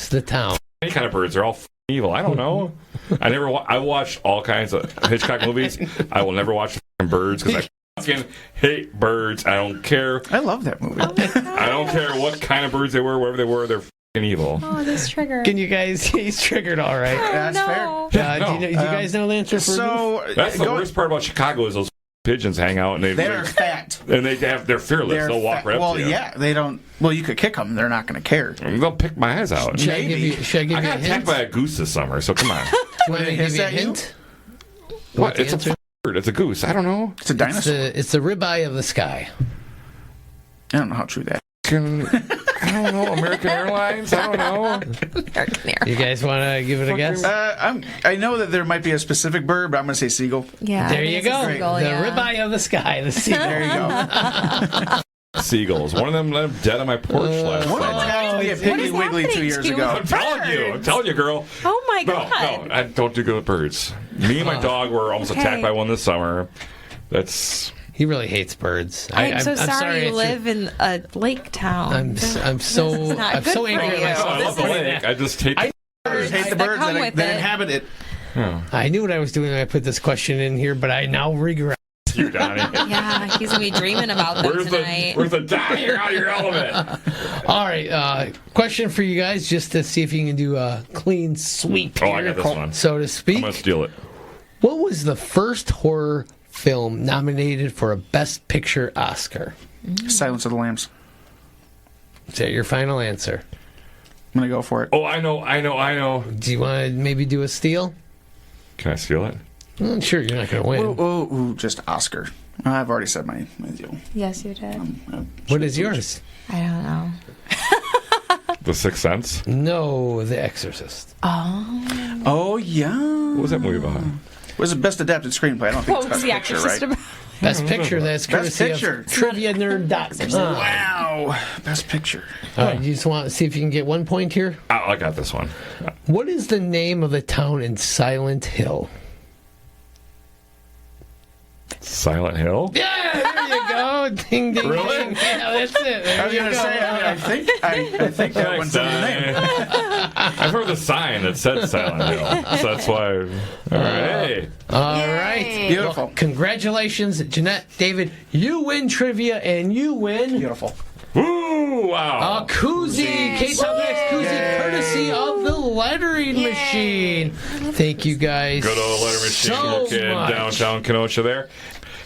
the town? Any kind of birds. They're all evil. I don't know. I watched all kinds of Hitchcock movies. I will never watch birds because I fucking hate birds. I don't care. I love that movie. I don't care what kind of birds they were, wherever they were. They're fucking evil. Oh, this trigger. Can you guys? He's triggered, all right. That's no. fair. Do you guys know the answer for So That's the worst part about Chicago is those pigeons hang out and they're fat. and they're fearless. They'll walk fat. right up Well, to you. yeah, they don't. Well, you could kick them. They're not going to care. They'll pick my eyes out. Should I give you, Maybe. should I give I you a got hint? attacked by a goose this summer, so come on. You want me to give Is you a that you? hint? What? the It's answer? a bird. It's a goose. I don't know. It's a dinosaur. It's the ribeye of the sky. I don't know how true that. I don't know. American Airlines. I don't know. American Air. You guys want to give it a guess? I know that there might be a specific bird, but I'm going to say seagull. Yeah. There I you think it's go. a seagull, The yeah. ribeye of the sky, the seagull. There you go. Seagulls. One of them let him dead on my porch last One summer. attacked me at Piggly is Wiggly 2 happening years to ago. I'm telling you, girl. Oh, my No, God. I don't do good with birds. Me and my dog were almost attacked by one this summer. That's He really hates birds. I'm so sorry you it's- live in a lake town. I'm so This is not I'm good so for angry at you. myself. I love the lake. I just hate. I just hate the that birds come that with it. inhabit it. I knew what I was doing when I put this question in here, but I now regret. you, Donnie. Yeah, he's going to be dreaming about them tonight. Where's the Donnie? You're out of your element. All right, question for you guys, just to see if you can do a clean sweep. Oh, I here, got this one. so to I'm speak. gonna steal it. What was the first horror film nominated for a Best Picture Oscar? Silence of the Lambs. Is that your final answer? I'm going to go for it. Oh, I know. Do you want to maybe do a steal? Can I steal it? Sure, you're not going to win. Ooh, just Oscar. I've already said my deal. Yes, you did. What is yours? I don't know. The Sixth Sense? No, The Exorcist. Oh, yeah. What was that movie about? Was it best adapted screenplay? I don't think What it's was best the picture, Exorcist right? about? Best Picture, that's Best courtesy Picture. of TriviaNerd.com. Wow. Best picture. All right, you just want to see if you can get 1 point here? Oh, I got this one. What is the name of the town in Silent Hill? Silent Hill? Yeah, there you go. Ding, ding, Really? ding. Yeah, that's it. There I was you going to go. say, I think that one's in the name. I've heard the sign that said Silent Hill, so that's why. All right. All right. Beautiful. Well, congratulations, Jeanette, David. You win trivia, and you win Beautiful. Woo! Wow. a koozie. Ktown Connects koozie, Yay. courtesy of the lettering machine. Thank you guys. Good old letter machine so located in much. downtown Kenosha there.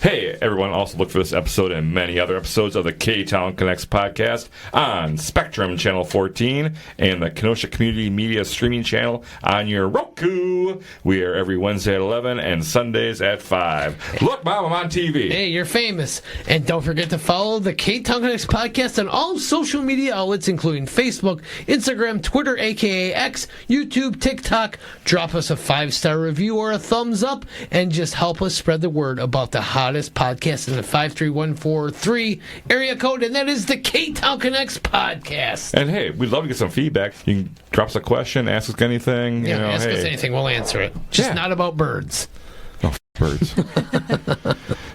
Hey, everyone, also look for this episode and many other episodes of the Ktown Connects podcast on Spectrum Channel 14 and the Kenosha Community Media streaming channel on your Roku. We are every Wednesday at 11 and Sundays at 5. Look, Mom, I'm on TV. Hey, you're famous. And don't forget to follow the Ktown Connects podcast on all social media outlets, including Facebook, Instagram, Twitter, aka X, YouTube, TikTok. Drop us a 5-star review or a thumbs up, and just help us spread the word about the hottest podcast in the 53143 area code, and that is the Ktown Connects podcast. And hey, we'd love to get some feedback. You can drop us a question, ask us anything. Yeah, you know, ask us hey. anything, we'll answer it. Just Yeah. not about birds. Oh, birds.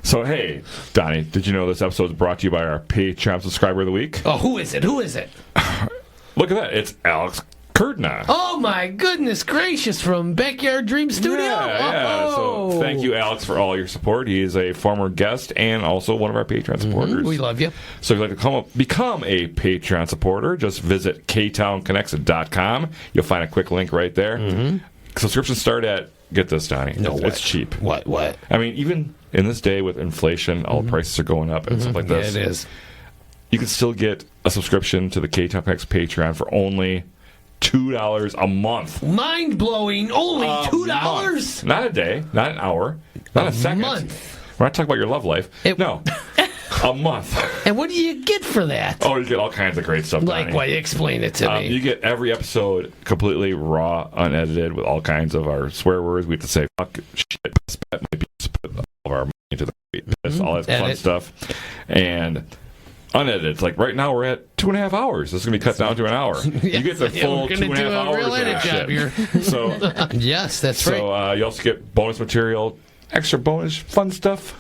So, hey, Donnie, did you know this episode is brought to you by our Patreon subscriber of the week? Oh, who is it? Who is it? Look at that. It's Alex Kurdna. Oh my goodness gracious, from Backyard Dream Studio? Yeah. Oh. So thank you, Alex, for all your support. He is a former guest and also one of our Patreon supporters. We love you. So if you'd like to become a Patreon supporter, just visit ktownconnects.com. You'll find a quick link right there. Subscriptions start at, get this, Donnie, it's cheap. What? I mean, even in this day with inflation, all the prices are going up and stuff like this. Yeah, it is. You can still get a subscription to the Ktown Connects Patreon for only $2 a month. Mind blowing. Only $2? Month. Not a day, not an hour, not a second. Month. We're not talking about your love life. No. A month. And what do you get for that? Oh, you get all kinds of great stuff, Like Donnie. what? Explain it to me. You get every episode completely raw, unedited, with all kinds of our swear words. We have to say fuck, shit, piss, bet, maybe just put all of our money into the piss, all that fun Edit. stuff. And unedited. It's like right now we're at 2.5 hours. This is going to be cut down to an hour. You get the Yeah, full we're gonna 2.5 do a hours real of edit that job shit. here. So, Yes, that's right. so you also get bonus material, extra bonus, fun stuff.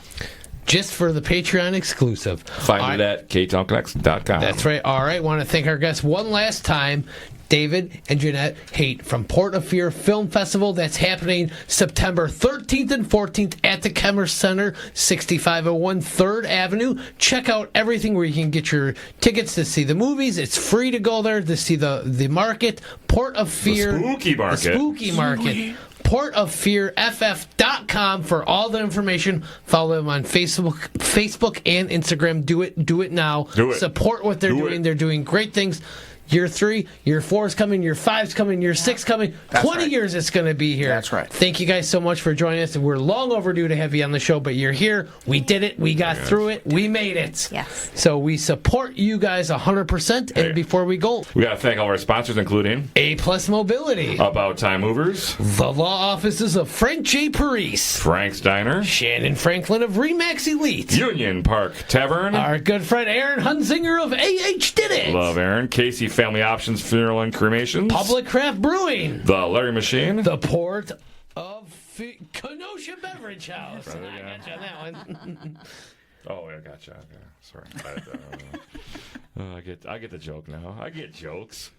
Just for the Patreon exclusive. Find it at ktownconnects.com. That's right. All right. Want to thank our guests one last time, David and Jeannette Haight from Port of Fear Film Festival. That's happening September 13th and 14th at the Kemper Center, 6501 Third Avenue. Check out everything where you can get your tickets to see the movies. It's free to go there to see the market. Port of Fear. spooky market. The spooky market. portoffearff.com for all the information. Follow them on Facebook and Instagram. Do it now. Do it. Support what they're Do doing. it. They're doing great things. Year 3, year 4 is coming, year 5 is coming, year 6 coming. That's 20 right. years it's going to be here. That's right. Thank you guys so much for joining us. We're long overdue to have you on the show, but you're here. We did it. We got through it. We made it. Yes. So we support you guys 100%. Hey. And before we go, We got to thank all of our sponsors, including A+ Mobility, About Time Movers, the law offices of Frank J. Parise, Frank's Diner, Shannon Franklin of Remax Elite, Union Park Tavern, our good friend Aaron Hunzinger of AH Did It, Love Aaron, Casey Family Options Funeral and Cremations, Public Craft Brewing, The Larry Machine, the Port of Kenosha Beverage House. I got you on that one. Oh, yeah, gotcha. Okay. Sorry. I get the joke now. I get jokes.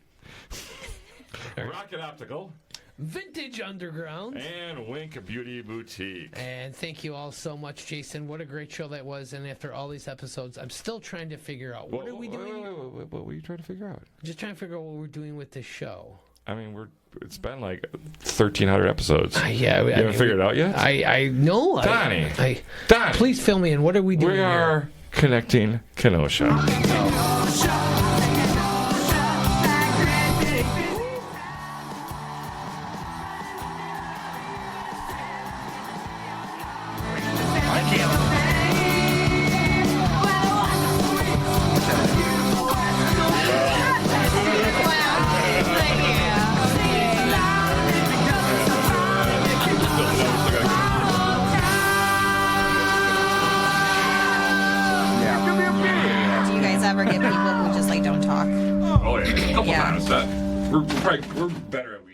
Rocket Optical Vintage Underground. and Wink Beauty Boutique. And thank you all so much, Jason. What a great show that was. And after all these episodes, I'm still trying to figure out what are we doing. Wait, what were you trying to figure out? Just trying to figure out what we're doing with this show. I mean, it's been like 1,300 episodes. Yeah, You haven't figured it out yet? I know. Donnie. Donnie. Please fill me in. What are we doing? We here? are connecting Kenosha. we're better at